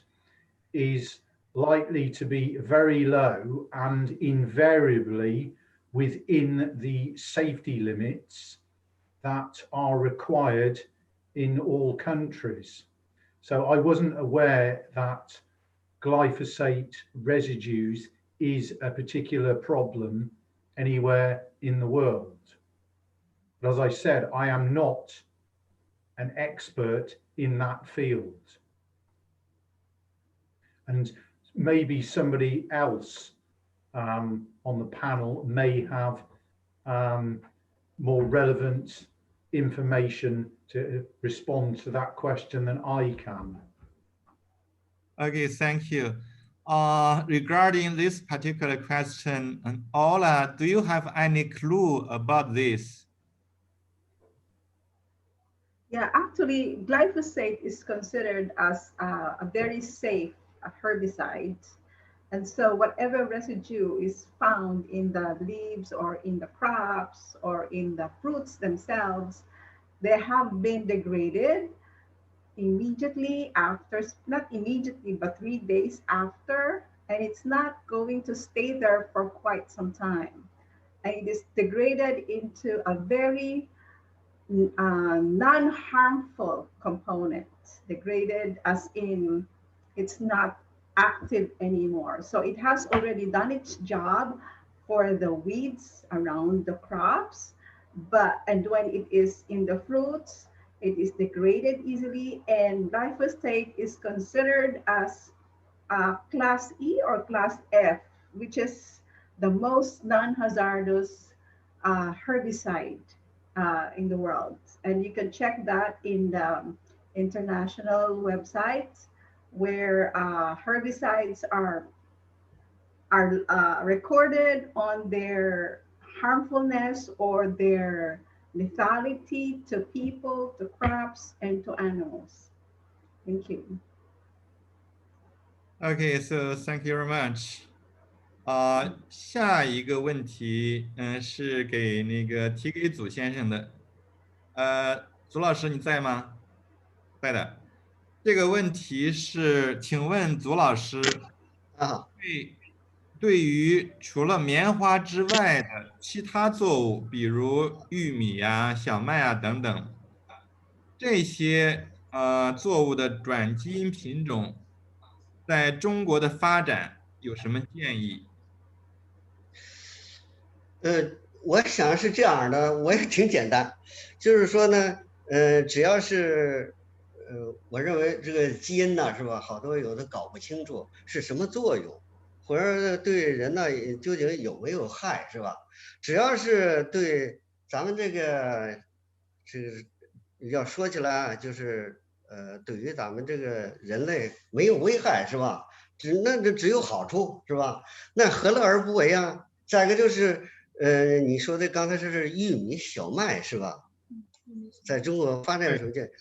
is likely to be very low and invariably within the safety limits that are required in all countries. So I wasn't aware that glyphosate residues is a particular problem anywhere in the world. But as I said, I am not an expert in that field. And maybe somebody else on the panel may have more relevant information to respond to that question than I can. Okay, thank you. Regarding this particular question, Ola, do you have any clue about this? Yeah, actually, glyphosate is considered as a very safe herbicide. And so whatever residue is found in the leaves or in the crops or in the fruits themselves, they have been degraded immediately after, not immediately, but 3 days after, and it's not going to stay there for quite some time. And it is degraded into a very non-harmful component, degraded as in it's not active anymore. So it has already done its job for the weeds around the crops, and when it is in the fruits, it is degraded easily, and glyphosate is considered as class E or class F, which is the most non-hazardous herbicide in the world. And you can check that in the international websites where herbicides are recorded on their harmfulness or their lethality to people, to crops, and to animals. Thank you. Okay, so thank you very much. 下一个问题，是给那个提给祖先生的。祖老师你在吗？在的。这个问题是，请问祖老师，啊，对于除了棉花之外的其他作物，比如玉米呀、小麦啊等等，这些作物的转基因品种在中国的发展有什么建议？我想是这样的，我也挺简单，就是说呢，只要是，我认为这个基因呢，是吧？好多有的搞不清楚是什么作用，或者对人呢究竟有没有害，是吧？只要是对咱们这个要说起来啊，就是对于咱们这个人类没有危害，是吧？那只有好处是吧？那何乐而不为啊？再一个就是，你说的刚才是玉米、小麦是吧？在中国发展条件，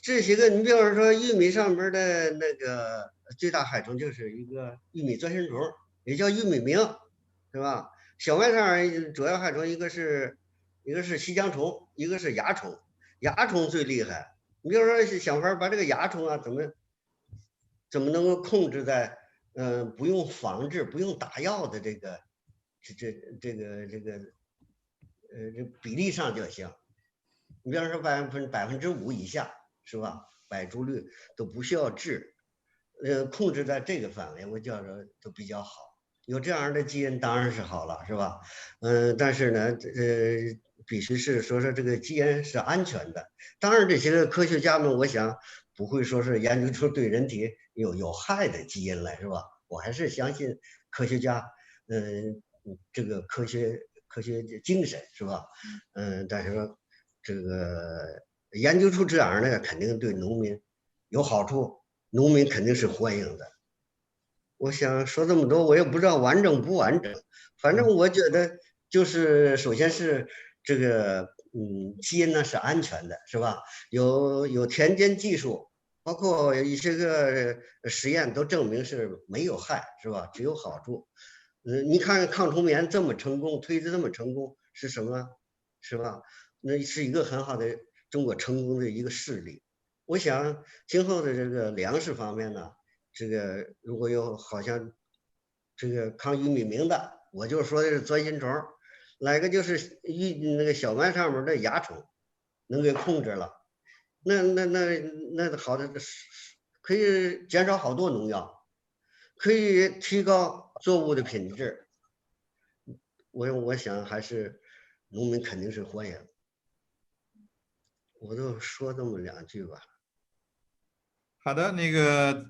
这些个，你比方说玉米上边的那个最大害虫就是一个玉米钻心虫，也叫玉米螟，是吧？小麦上主要害虫一个是西浆虫，一个是蚜虫，蚜虫最厉害。你比如说想法把这个蚜虫啊怎么能够控制在不用防治、不用打药的这比例上就行。你比方说5%以下是吧？百株率都不需要治，控制在这个范围，我觉着都比较好。有这样的基因当然是好了，是吧？但是呢，必须是说这个基因是安全的。当然，这些个科学家们，我想不会说是研究出对人体有害的基因来，是吧？我还是相信科学家，这个科学精神是吧？但是说这个研究出这样的肯定对农民有好处，农民肯定是欢迎的。我想说这么多，我也不知道完整不完整，反正我觉得就是首先是这个基因呢是安全的，是吧？有田间技术，包括一些个实验都证明是没有害，是吧？只有好处。你看抗虫棉这么成功，推的这么成功是什么？是吧？那是一个很好的中国成功的一个事例。我想今后的这个粮食方面呢，这个如果有好像这个抗玉米螟的，我就说的是钻心虫，来个就是那个小麦上面的蚜虫，能给控制了，那好的，可以减少好多农药，可以提高作物的品质。我想还是农民肯定是欢迎。我就说这么2句吧。好的，那个，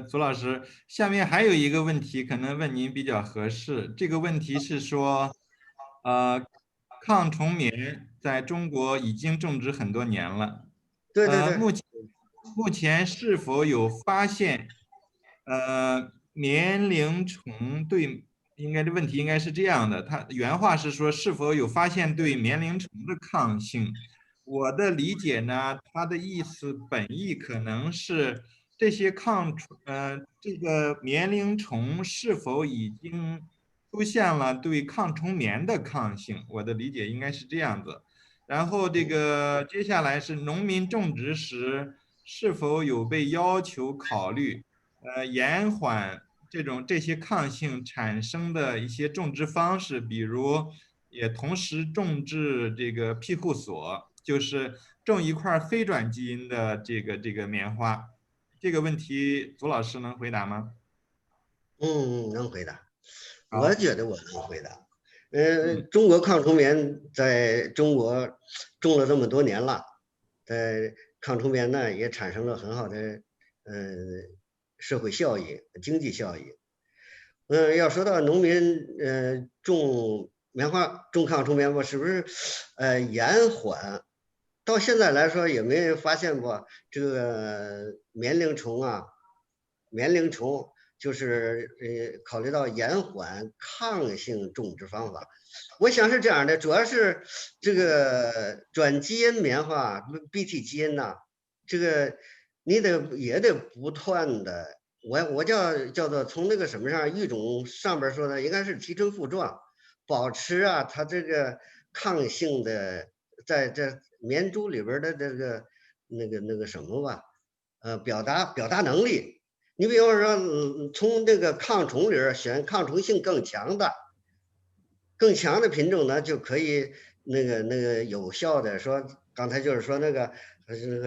祖老师，下面还有一个问题，可能问您比较合适。这个问题是说，呃，抗虫棉在中国已经种植很多年了，对对对。目前是否有发现，棉铃虫对，应该这问题应该是这样的，它原话是说是否有发现对棉铃虫的抗性？我的理解呢，它的意思本意可能是这些这个棉铃虫是否已经出现了对抗虫棉的抗性？我的理解应该是这样子。然后这个接下来是农民种植时是否有被要求考虑，延缓这些抗性产生的一些种植方式，比如也同时种植这个庇护所，就是种一块非转基因的这个棉花。这个问题，祖老师能回答吗？能回答。我好，觉得我能回答。嗯。中国抗虫棉在中国种了这么多年了，在抗虫棉呢也产生了很好的呃社会效益、经济效益。要说到农民种棉花、种抗虫棉花，是不是延缓？到现在来说也没发现过这个棉铃虫啊，棉铃虫就是考虑到延缓抗性种植方法。我想是这样的，主要是这个转基因棉花 BT 基因呐、这个你也得不断的，我叫做从那个什么上育种上边说的，应该是提升复状，保持啊它这个抗性的在这棉株里边的这个那个什么吧，表达能力。你比方说，从这个抗虫里选抗虫性更强的品种呢，就可以那个有效的说，刚才就是说那个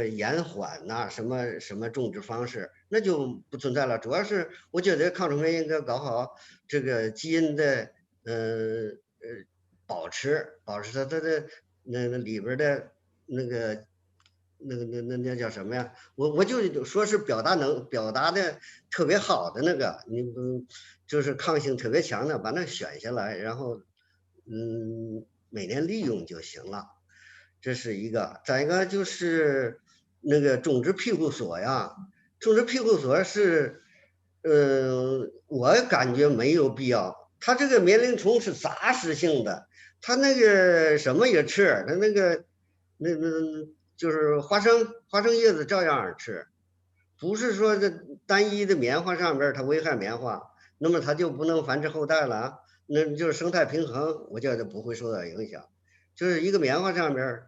延缓呐、什么什么种植方式，那就不存在了。主要是我觉得抗虫棉应该搞好这个基因的保持它的那里边的那个那叫什么呀？我就说是表达的特别好的那个，你不就是抗性特别强的，把那选下来，然后每年利用就行了。这是一个。再一个就是那个种植庇护所呀，种植庇护所是我感觉没有必要。它这个棉铃虫是杂食性的，它那个什么也吃，它那就是花生叶子照样吃，不是说这单一的棉花上边它危害棉花，那么它就不能繁殖后代了啊，那就是生态平衡，我觉得不会受到影响。就是一个棉花上边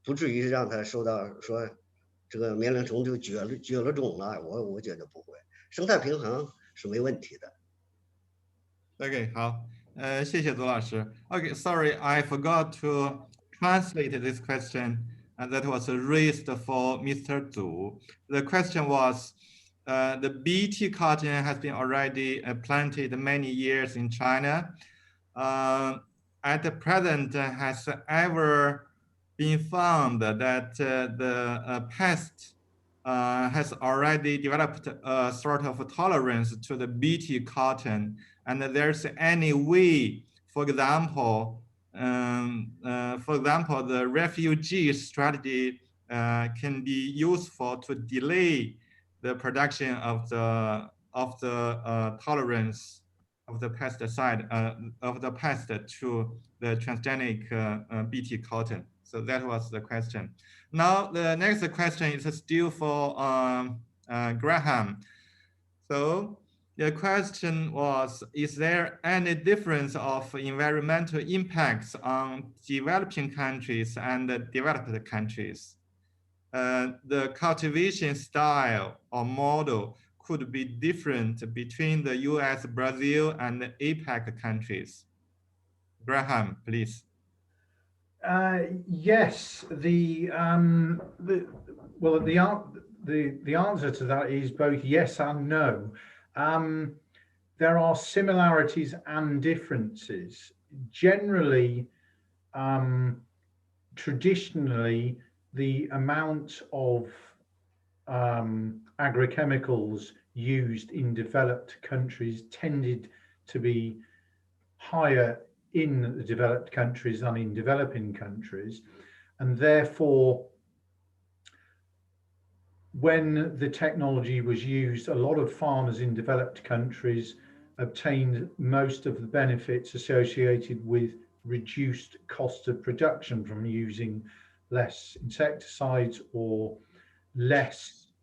不至于让它受到说这个棉铃虫就绝了种了，我觉得不会，生态平衡是没问题的。OK，好，谢谢左老师。Okay, sorry, I forgot to translate this question that was raised for Mr. Zhu. The question was, the BT cotton has been already planted many years in China. At the present, has ever been found that the pest has already developed a sort of tolerance to the BT cotton, and there's any way, for example, the refugee strategy can be useful to delay the production of the tolerance of the pesticide of the pest to the transgenic BT cotton. So that was the question. Now the next question is still for Graham. So the question was, is there any difference of environmental impacts on developing countries and developed countries? The cultivation style or model could be different between the US, Brazil, and the APAC countries. Graham, please. Yes, the answer to that is both yes and no. There are similarities and differences. Generally, traditionally, the amount of agrochemicals used in developed countries tended to be higher in the developed countries than in developing countries. And therefore, when the technology was used, a lot of farmers in developed countries obtained most of the benefits associated with reduced cost of production from using less insecticides or less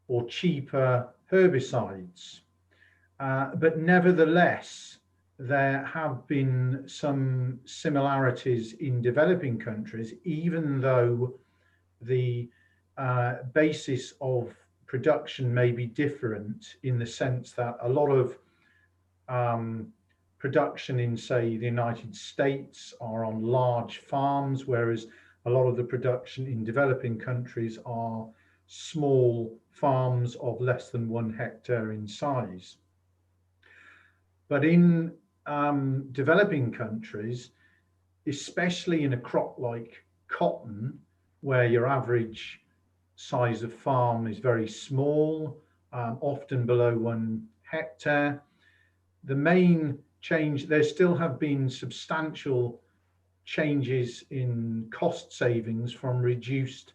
or cheaper herbicides. But nevertheless, there have been some similarities in developing countries, even though the basis of production may be different, in the sense that a lot of production in, say, the United States are on large farms, whereas a lot of the production in developing countries are small farms of less than 1 hectare in size. But in developing countries, especially in a crop like cotton, where your average size of farm is very small, often below 1 hectare, the main change, there still have been substantial changes in cost savings from reduced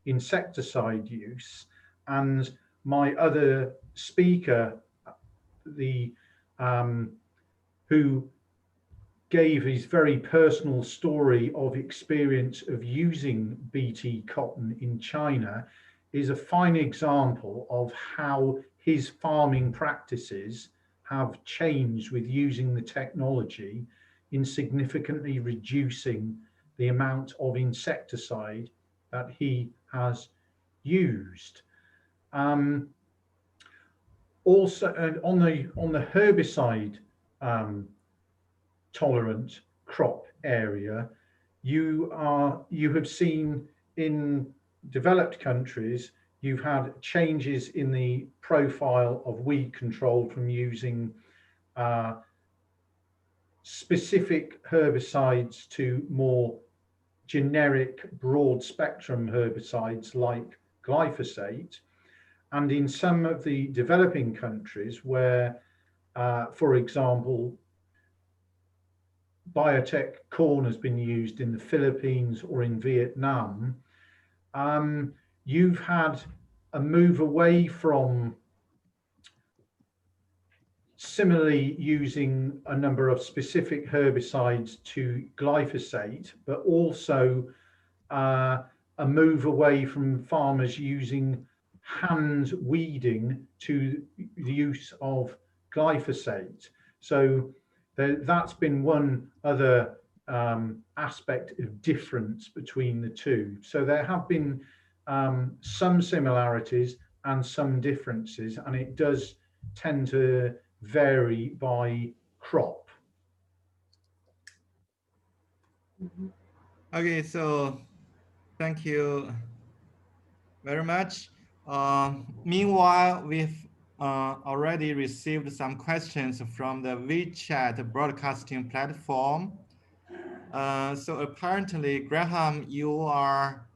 insecticide use. And my other speaker, who gave his very personal story of experience of using BT cotton in China, is a fine example of how his farming practices have changed with using the technology in significantly reducing the amount of insecticide that he has used. Also, on the herbicide tolerant crop area, you have seen in developed countries, you've had changes in the profile of weed control from using specific herbicides to more generic broad spectrum herbicides like glyphosate. And in some of the developing countries where, for example, Biotech corn has been used in the Philippines or in Vietnam, you've had a move away from similarly using a number of specific herbicides to glyphosate, but also a move away from farmers using hand weeding to the use of glyphosate. So that's been one other aspect of difference between the two. So there have been some similarities and some differences, and it does tend to vary by crop. Mhm. Okay, so thank you very much. Meanwhile, we've already received some questions from the WeChat broadcasting platform. So apparently, Graham, you are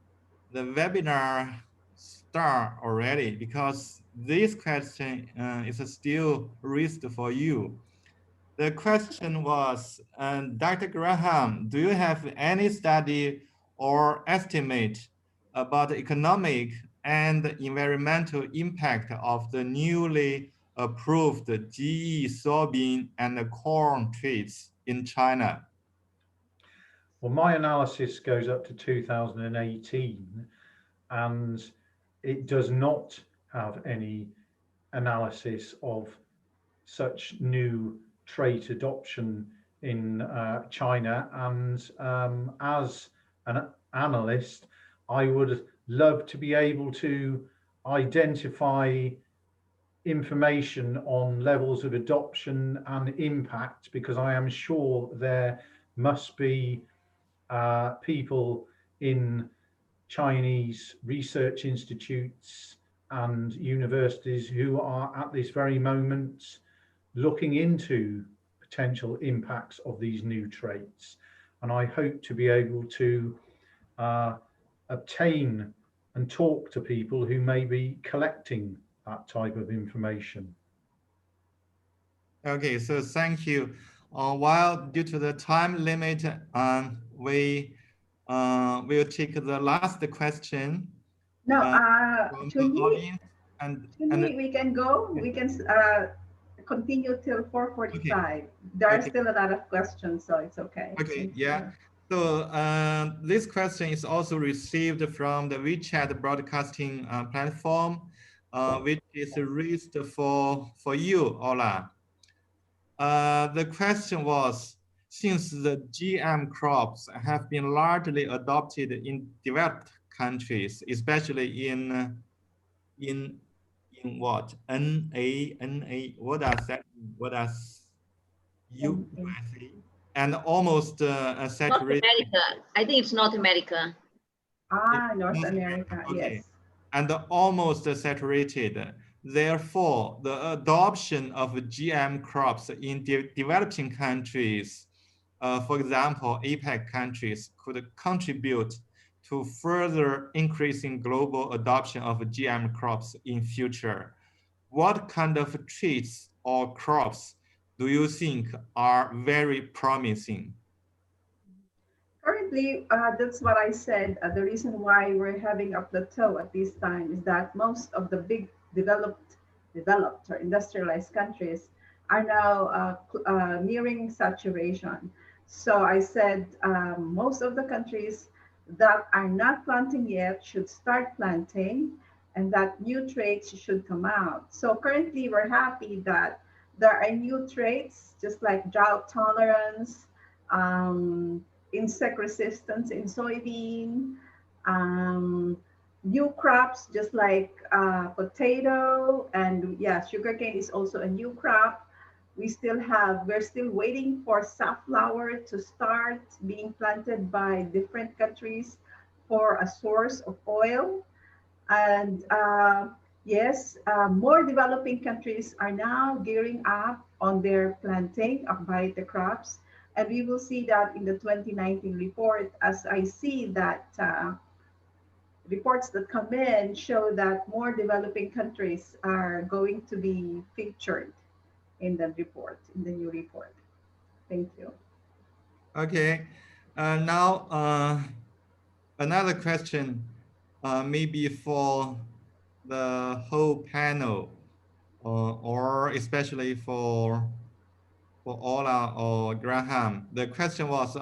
the webinar star already, because this question is still raised for you. The question was, Dr. Graham, do you have any study or estimate about the economic and environmental impact of the newly approved GE soybean and corn traits in China? Well, my analysis goes up to 2018, and it does not have any analysis of such new trait adoption in China. And as an analyst, I would love to be able to identify information on levels of adoption and impact, because I am sure there must be people in Chinese research institutes and universities who are at this very moment looking into potential impacts of these new traits. And I hope to be able to obtain and talk to people who may be collecting that type of information. Okay, so thank you. While due to the time limit, we will take the last question No, from the Chunyi, audience. And we can go. We can continue till okay, 4:45. There are okay, still a lot of questions, so it's okay. okay, Thank yeah. you. So this question is also received from the WeChat broadcasting platform, which is raised for you, Ola. The question was, since the GM crops have been largely adopted in developed countries, especially in what? What does that mean? What does And, and USA? And almost North saturated. America. I think it's North America. North North America, okay. yes. And almost saturated. Therefore, the adoption of GM crops in developing countries, for example, APEC countries, could contribute to further increasing global adoption of GM crops in future. What kind of traits or crops do you think are very promising? Currently, that's what I said. The reason why we're having a plateau at this time is that most of the big developed or industrialized countries are now nearing saturation. So I said most of the countries that are not planting yet should start planting, and that new traits should come out. So currently, we're happy that there are new traits, just like drought tolerance. Insect resistance in soybean, new crops just like potato, and yeah, sugarcane is also a new crop. We're still waiting for safflower to start being planted by different countries for a source of oil. And yes, more developing countries are now gearing up on their planting of biotech crops. And we will see that in the 2019 report, as I see that reports that come in show that more developing countries are going to be featured in the report, in the new report. Thank you. Okay, now another question, maybe for the whole panel, or especially for Ola or Graham. The question was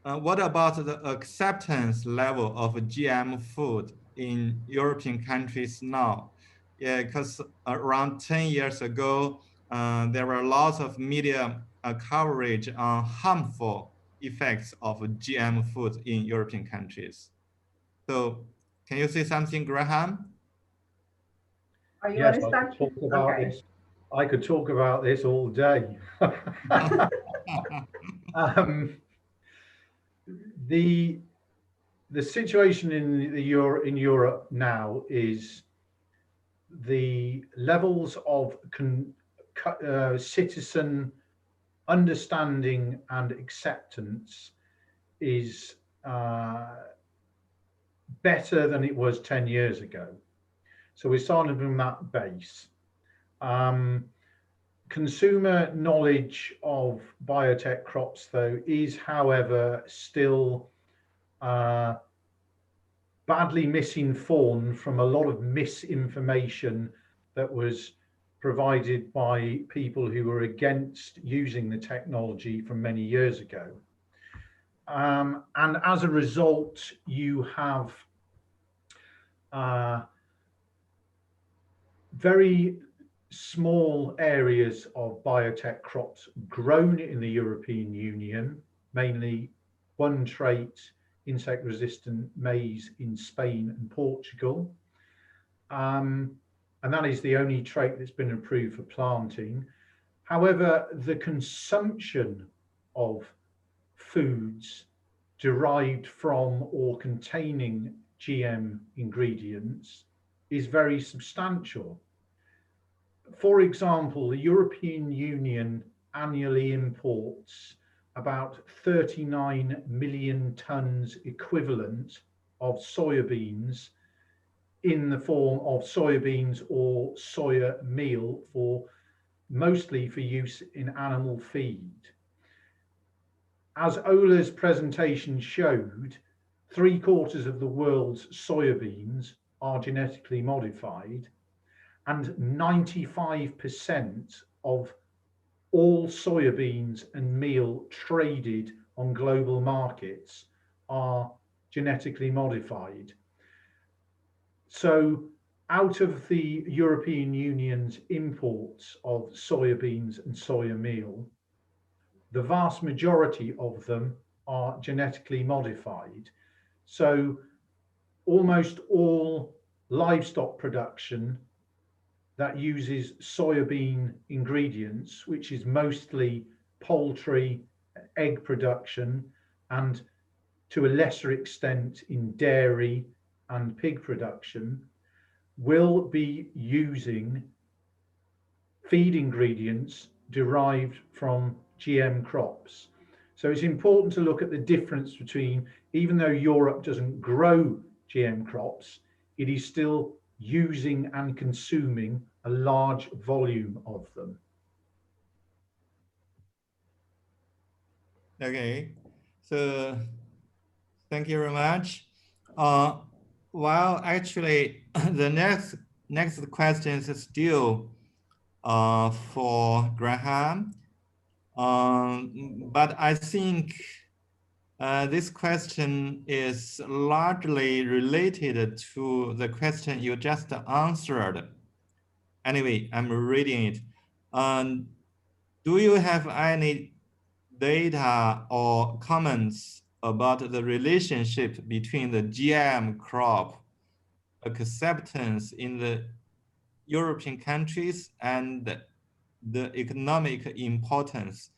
what about the acceptance level of GM food in European countries now? Yeah, because around 10 years ago, there were lots of media coverage on harmful effects of GM food in European countries. So can you say something, Graham? Or you want Yes, to I could start? talk about Okay. this. I could talk about this all day. um, the situation in Europe now is the levels of citizen understanding and acceptance is better than it was 10 years ago. So we're starting from that base. Consumer knowledge of biotech crops, though, is, however, still badly misinformed from a lot of misinformation that was provided by people who were against using the technology from many years ago. And as a result, you have very small areas of biotech crops grown in the European Union, mainly one trait insect resistant maize in Spain and Portugal. And that is the only trait that's been approved for planting. However, the consumption of foods derived from or containing GM ingredients is very substantial. For example, the European Union annually imports about 39 million tons equivalent of soybeans in the form of soybeans or soya meal, for mostly for use in animal feed. As Ola's presentation showed, 3/4 of the world's soybeans are genetically modified, and 95% of all soybeans and meal traded on global markets are genetically modified. So out of the European Union's imports of soybeans and soya meal, the vast majority of them are genetically modified. So almost all livestock production that uses soybean ingredients, which is mostly poultry, egg production, and to a lesser extent in dairy and pig production, will be using feed ingredients derived from GM crops. So it's important to look at the difference between, even though Europe doesn't grow GM crops, it is still using and consuming a large volume of them. Okay, so thank you very much. Well, actually, the next question is still for Graham, but I think this question is largely related to the question you just answered. Anyway, I'm reading it. Do you have any data or comments about the relationship between the GM crop acceptance in the European countries and the economic importance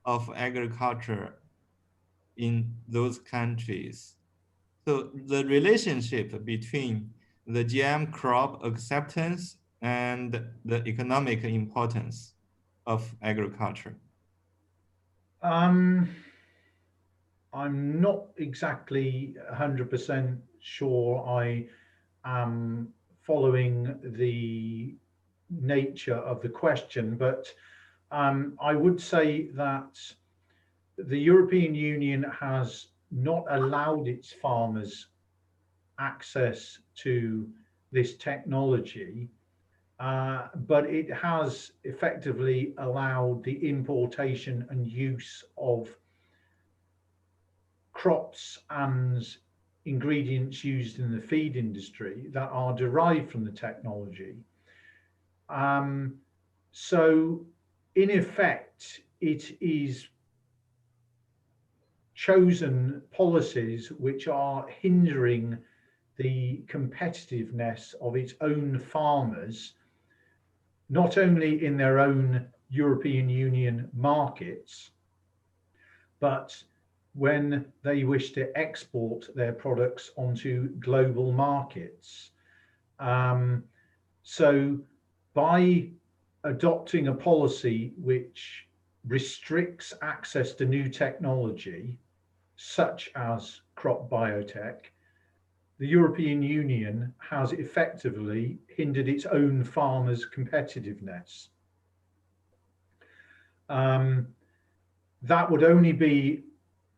of agriculture in those countries? So the relationship between the GM crop acceptance and the economic importance of agriculture. I'm not exactly 100% sure I am following the nature of the question, but I would say that the European Union has not allowed its farmers access to this technology, but it has effectively allowed the importation and use of crops and ingredients used in the feed industry that are derived from the technology. So in effect, it is chosen policies which are hindering the competitiveness of its own farmers, not only in their own European Union markets, but when they wish to export their products onto global markets. So by adopting a policy which restricts access to new technology, such as crop biotech, the European Union has effectively hindered its own farmers' competitiveness. That would only be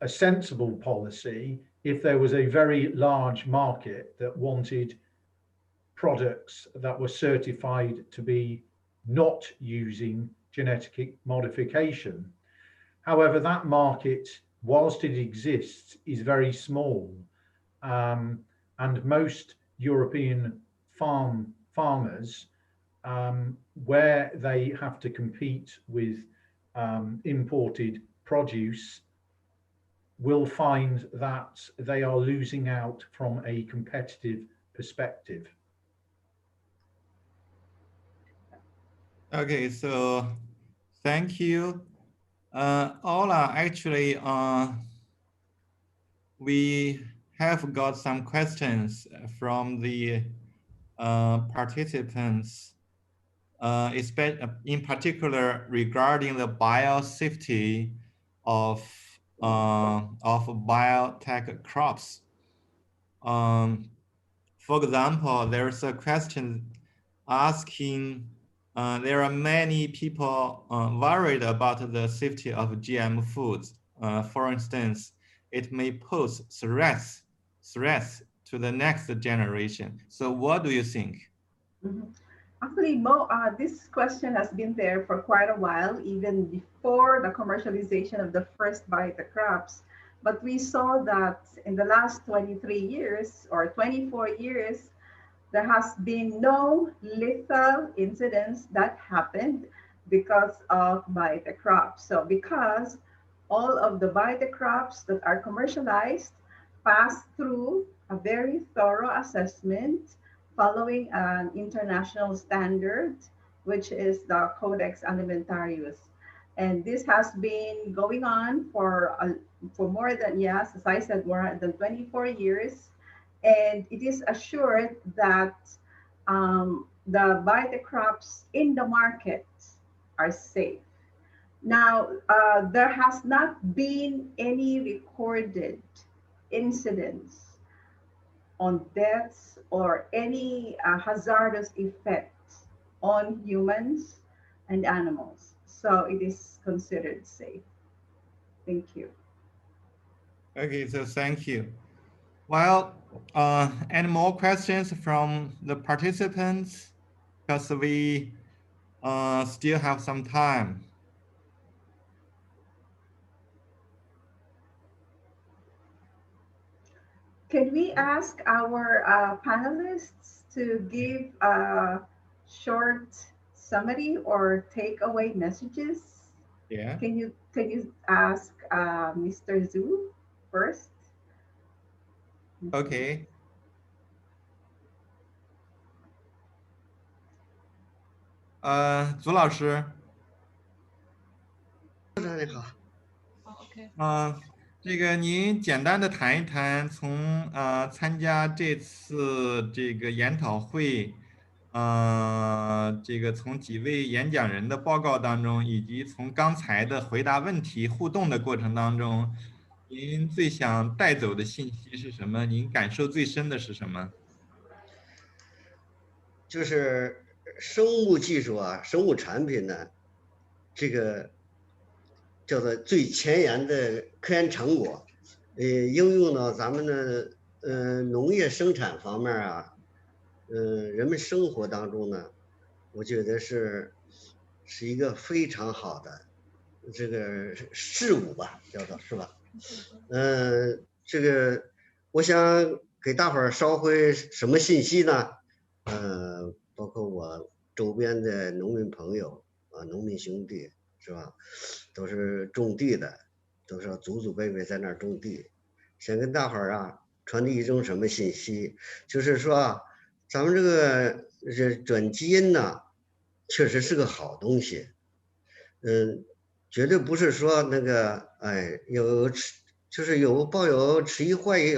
a sensible policy if there was a very large market that wanted products that were certified to be not using genetic modification. However, that market, whilst it exists, is very small. And most European farmers, where they have to compete with imported produce, will find that they are losing out from a competitive perspective. Okay, so thank you. Ola, actually, we have got some questions from the participants, in particular regarding the biosafety of biotech crops. For example, there's a question asking, there are many people worried about the safety of GM foods. For instance, it may pose threats to the next generation. So what do you think? Mhm. Actually, Mo, this question has been there for quite a while, even before the commercialization of the first biotech crops. But we saw that in the last 23 years or 24 years, there has been no lethal incidents that happened because of biotech crops. So because all of the biotech crops that are commercialized pass through a very thorough assessment following an international standard, which is the Codex Alimentarius. And this has been going on for more than, yes, as I said, more than 24 years. And it is assured that the biotech crops in the market are safe. Now, there has not been any recorded incidents on deaths or any hazardous effects on humans and animals. So it is considered safe. Thank you. Okay, so thank you. Well, any more questions from the participants? Because we still have some time. Can we ask our panelists to give a short summary or takeaway messages? Yeah. Can you ask Mr. Zhu first? Okay. 祖老师，你好， OK，这个您简单的谈一谈从参加这次这个研讨会，这个从几位演讲人的报告当中，以及从刚才的回答问题互动的过程当中，您最想带走的信息是什么？您感受最深的是什么？就是生物技术啊，生物产品呢，这个叫做最前沿的科研成果，应用到咱们的农业生产方面啊，人们生活当中呢，我觉得是一个非常好的这个事物吧，叫做是吧？这个我想给大伙儿捎回什么信息呢？包括我周边的农民朋友啊，农民兄弟是吧？都是种地的，都是祖祖辈辈在那儿种地。想跟大伙儿啊传递一种什么信息？就是说啊，咱们这转基因呢，确实是个好东西。绝对不是说那个，哎，就是抱有持疑怀疑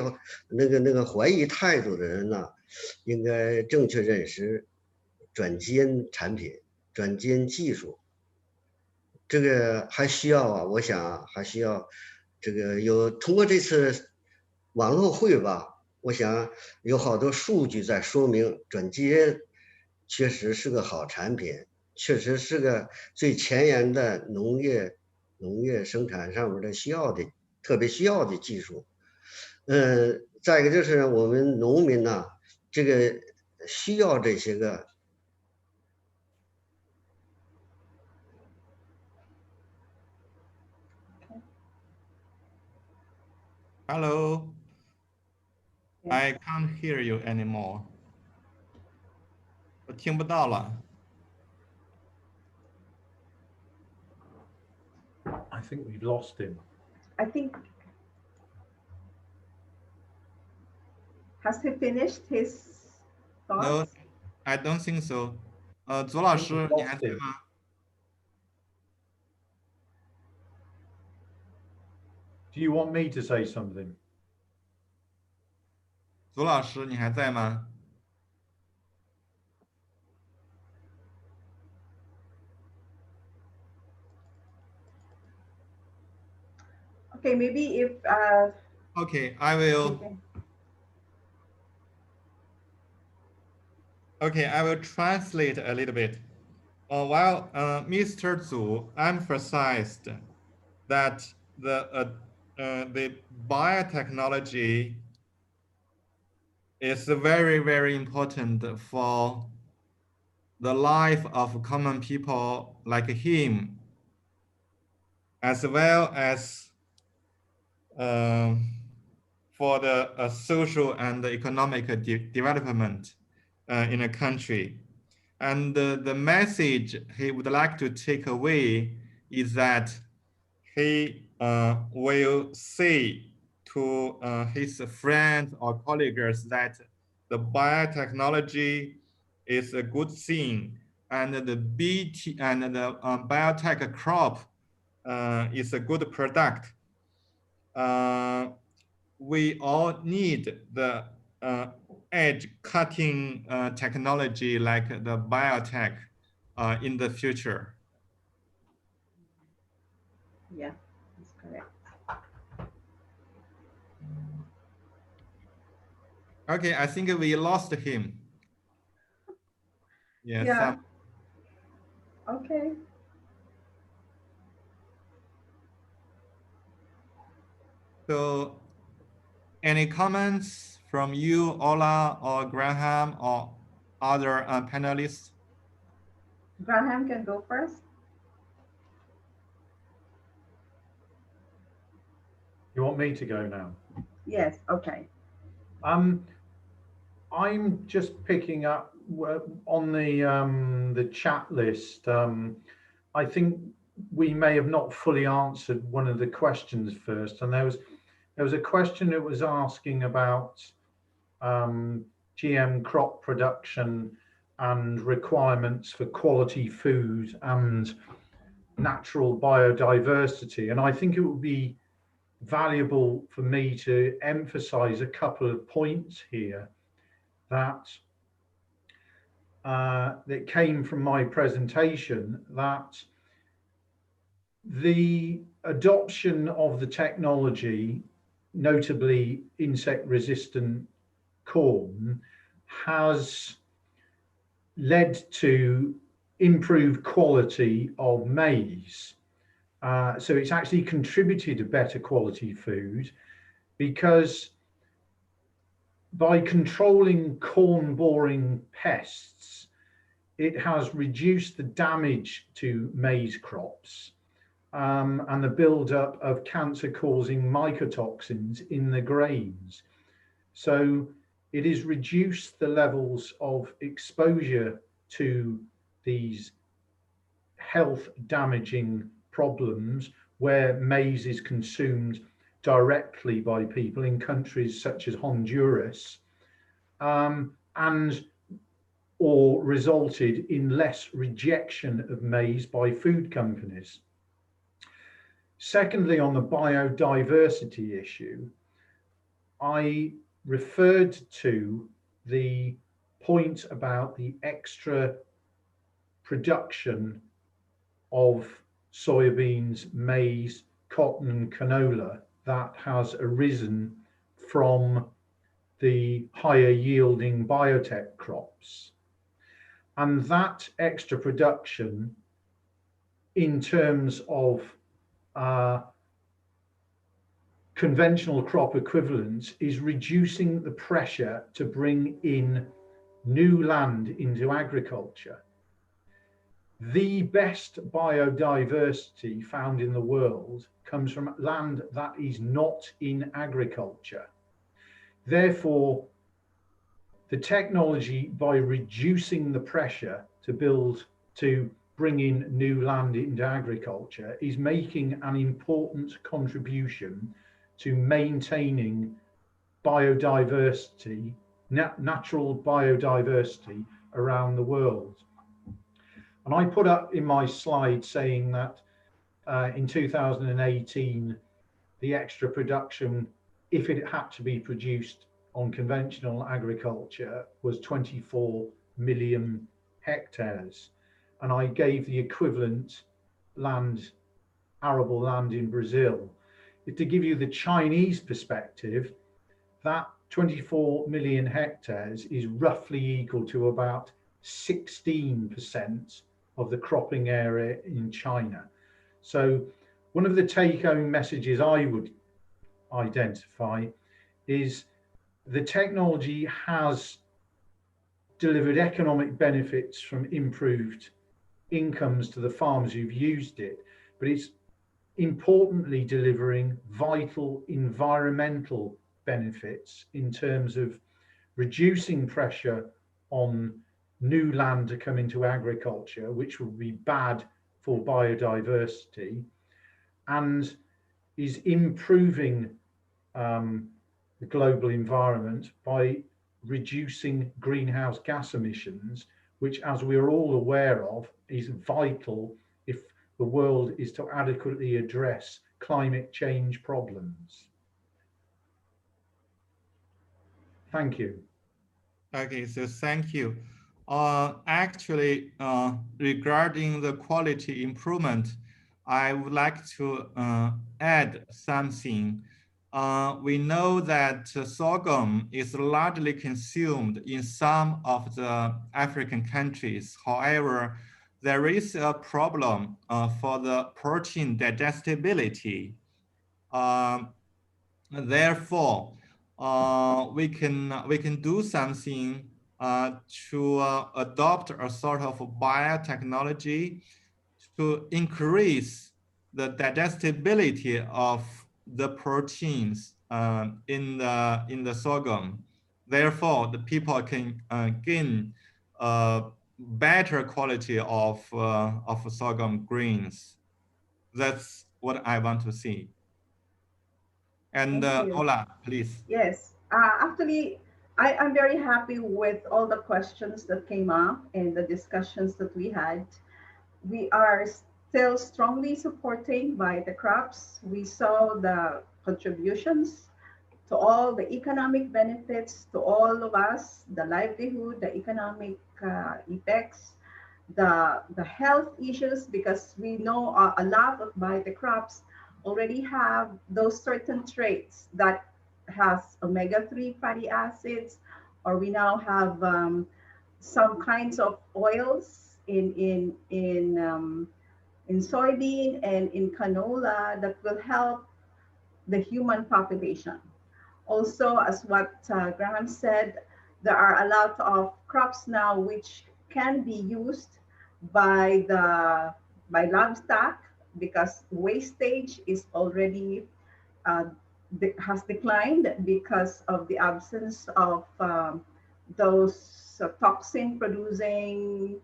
那个怀疑态度的人呢，应该正确认识转基因产品、转基因技术。这个还需要啊，我想还需要这个通过这次网络会吧，我想有好多数据在说明转基因确实是个好产品，确实是个最前沿的农业生产上面的特别需要的技术。再一个就是我们农民呢，这个需要这些个。Hello, Yes. I can't hear you anymore. 我听不到了。I think we've lost him. I think has he finished his No, thoughts? I don't think so. 左老 I think 师 we've 你还 lost 在 him. 吗？Do you want me to say something? 左老师你还在吗？ Okay, maybe if Okay, I will. okay. Okay, I will translate a little bit. While Mr. Zhu emphasized that the biotechnology is very, very important for the life of common people like him, as well as for the social and economic development in a country. And the message he would like to take away is that he will say to his friends or colleagues that the biotechnology is a good thing, and the BT and the biotech crop is a good product. We all need the edge cutting technology like the biotech in the future. Yeah, that's correct. Okay, I think we lost him. Yes. Yeah. Okay. So any comments from you, Ola or Graham or other panelists? Graham can go first. You want me to go now? Yes. Okay. I'm just picking up on the chat list. I think we may have not fully answered one of the questions first, and there was a question that was asking about GM crop production and requirements for quality food and natural biodiversity, and I think it would be valuable for me to emphasize a couple of points here that that came from my presentation, that the adoption of the technology, notably insect-resistant corn, has led to improved quality of maize. So it's actually contributed to better quality food because by controlling corn-boring pests, it has reduced the damage to maize crops and the buildup of cancer-causing mycotoxins in the grains. So it has reduced the levels of exposure to these health damaging problems where maize is consumed directly by people in countries such as Honduras, and or resulted in less rejection of maize by food companies. Secondly, on the biodiversity issue, I referred to the point about the extra production of soybeans, maize, cotton, and canola that has arisen from the higher yielding biotech crops. And that extra production, in terms of conventional crop equivalents, is reducing the pressure to bring in new land into agriculture. The best biodiversity found in the world comes from land that is not in agriculture. Therefore, the technology, by reducing the pressure to bring in new land into agriculture, is making an important contribution to maintaining biodiversity, natural biodiversity around the world. And I put up in my slide saying that in 2018, the extra production, if it had to be produced on conventional agriculture, was 24 million hectares. And I gave the equivalent land, arable land in Brazil. To give you the Chinese perspective, that 24 million hectares is roughly equal to about 16% of the cropping area in China. So one of the take-home messages I would identify is the technology has delivered economic benefits from improved incomes to the farmers who've used it, but it's importantly delivering vital environmental benefits in terms of reducing pressure on new land to come into agriculture, which will be bad for biodiversity, and is improving the global environment by reducing greenhouse gas emissions, which, as we're all aware of, is vital if the world is to adequately address climate change problems. Thank you. Okay, so thank you. Actually, regarding the quality improvement, I would like to add something. We know that sorghum is largely consumed in some of the African countries. However, there is a problem for the protein digestibility. Therefore, we can do something to adopt a sort of biotechnology to increase the digestibility of the proteins in the sorghum. Therefore, the people can gain better quality of sorghum grains. That's what I want to see. And Thank you. Ola, please. Yes, actually, I'm very happy with all the questions that came up and the discussions that we had. We are still strongly supporting by the crops. We saw the contributions to all the economic benefits to all of us, the livelihood, the economic effects, the health issues, because we know a lot of by the crops already have those certain traits that has omega-3 fatty acids, or we now have some kinds of oils in soybean and in canola that will help the human population. Also, as what Graham said, there are a lot of crops now which can be used by the livestock because wastage is already uh, has declined because of the absence of those toxin producing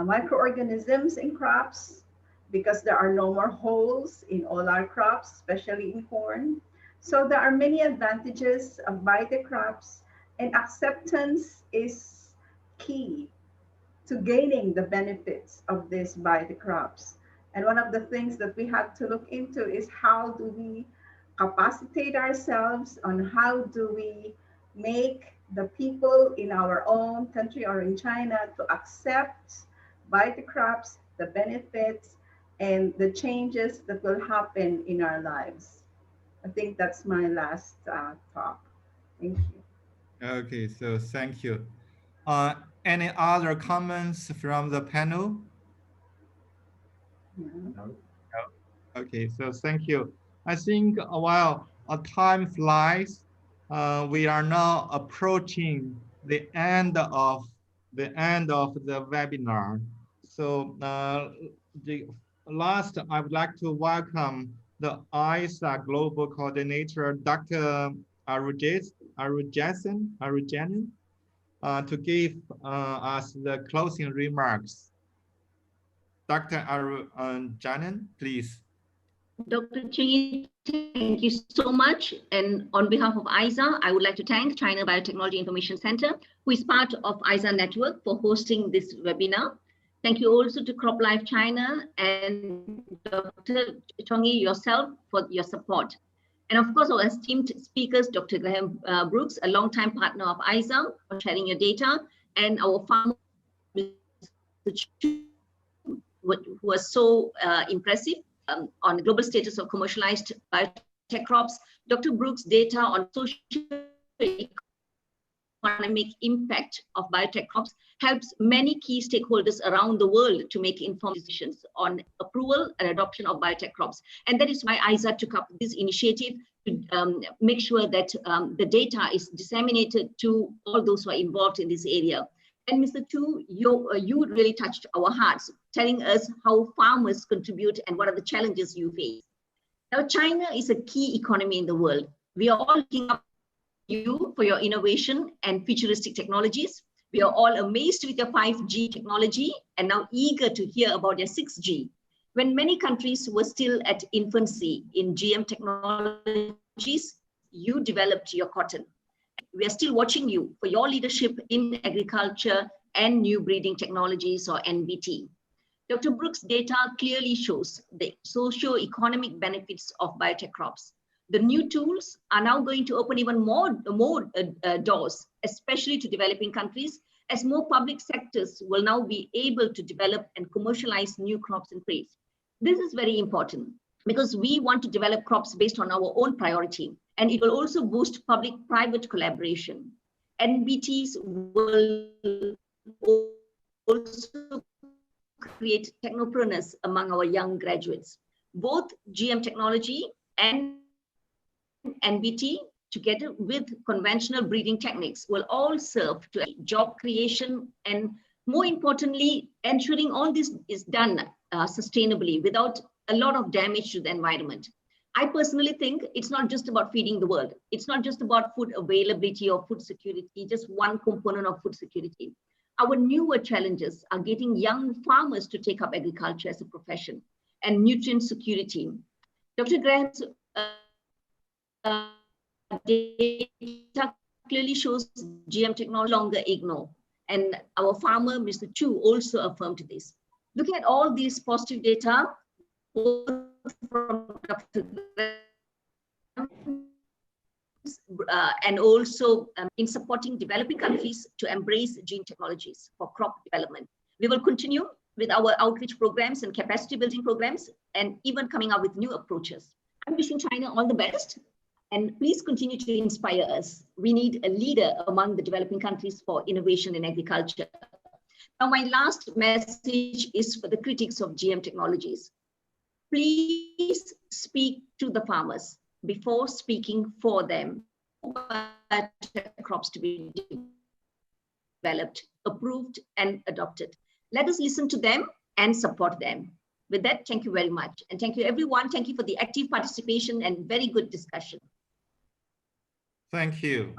microorganisms in crops, because there are no more holes in all our crops, especially in corn. So there are many advantages of biotech crops, and acceptance is key to gaining the benefits of these biotech crops. And one of the things that we have to look into is how do we capacitate ourselves, on how do we make the people in our own country or in China to accept biotech crops, the benefits, and the changes that will happen in our lives. I think that's my last talk. Thank you. Okay, so thank you. Uh, any other comments from the panel? Yeah. No. Okay, so thank you. I think while time flies, we are now approaching the end of the webinar. So the last, I would like to welcome the ISA Global Coordinator, Dr. Arujanan, to give us the closing remarks. Dr. Arujanan, please. Dr. Chingy, thank you so much. And on behalf of ISA, I would like to thank China Biotechnology Information Center, who is part of ISA network, for hosting this webinar. Thank you also to CropLife China and Dr. Chongi yourself for your support. And of course, our esteemed speakers, Dr. Graham Brooks, a longtime partner of ISA, for sharing your data, and our farmer, who was so impressive on the global status of commercialized biotech crops. Dr. Brooks' data on socio-economic impact of biotech crops helps many key stakeholders around the world to make informed decisions on approval and adoption of biotech crops. And that is why ISA took up this initiative to make sure that the data is disseminated to all those who are involved in this area. And Mr. Chu, you really touched our hearts, telling us how farmers contribute and what are the challenges you face. Now, China is a key economy in the world. We are all looking up to you for your innovation and futuristic technologies. We are all amazed with your 5G technology and now eager to hear about your 6G. When many countries were still at infancy in GM technologies, you developed your cotton. We are still watching you for your leadership in agriculture and new breeding technologies, or NBT. Dr. Brooks' data clearly shows the socio-economic benefits of biotech crops. The new tools are now going to open even more doors, especially to developing countries, as more public sectors will now be able to develop and commercialize new crops and traits. This is very important because we want to develop crops based on our own priority, and it will also boost public-private collaboration. NBTs will also create technopreneurs among our young graduates. Both GM technology and NBT, together with conventional breeding techniques, will all serve to job creation and, more importantly, ensuring all this is done sustainably without a lot of damage to the environment. I personally think it's not just about feeding the world. It's not just about food availability or food security, just one component of food security. Our newer challenges are getting young farmers to take up agriculture as a profession and nutrient security. Dr. Graham's data clearly shows GM technology no longer ignore. And our farmer, Mr. Chu, also affirmed this. Looking at all these positive data, both from Dr. and also in supporting developing countries to embrace gene technologies for crop development. We will continue with our outreach programs and capacity building programs, and even coming up with new approaches. I'm wishing China all the best, and please continue to inspire us. We need a leader among the developing countries for innovation in agriculture. Now, my last message is for the critics of GM technologies. Please speak to the farmers before speaking for them. biotech crops to be developed, approved, and adopted. Let us listen to them and support them. With that, thank you very much. And thank you, everyone. Thank you for the active participation and very good discussion. Thank you.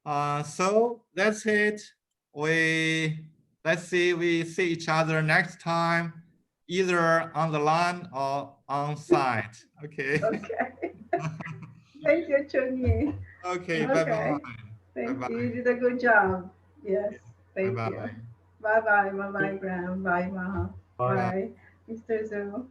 So that's it. Let's see, we see each other next time, either on the line or on site. Okay. Okay. Thank you, Chunyi. Okay, Okay. bye-bye. Thank Bye-bye. you. You did a good job. Yes. Thank Bye-bye. you. Bye-bye. Bye-bye, Graham. Bye, Maha. Bye. Bye, Mr. Zhu.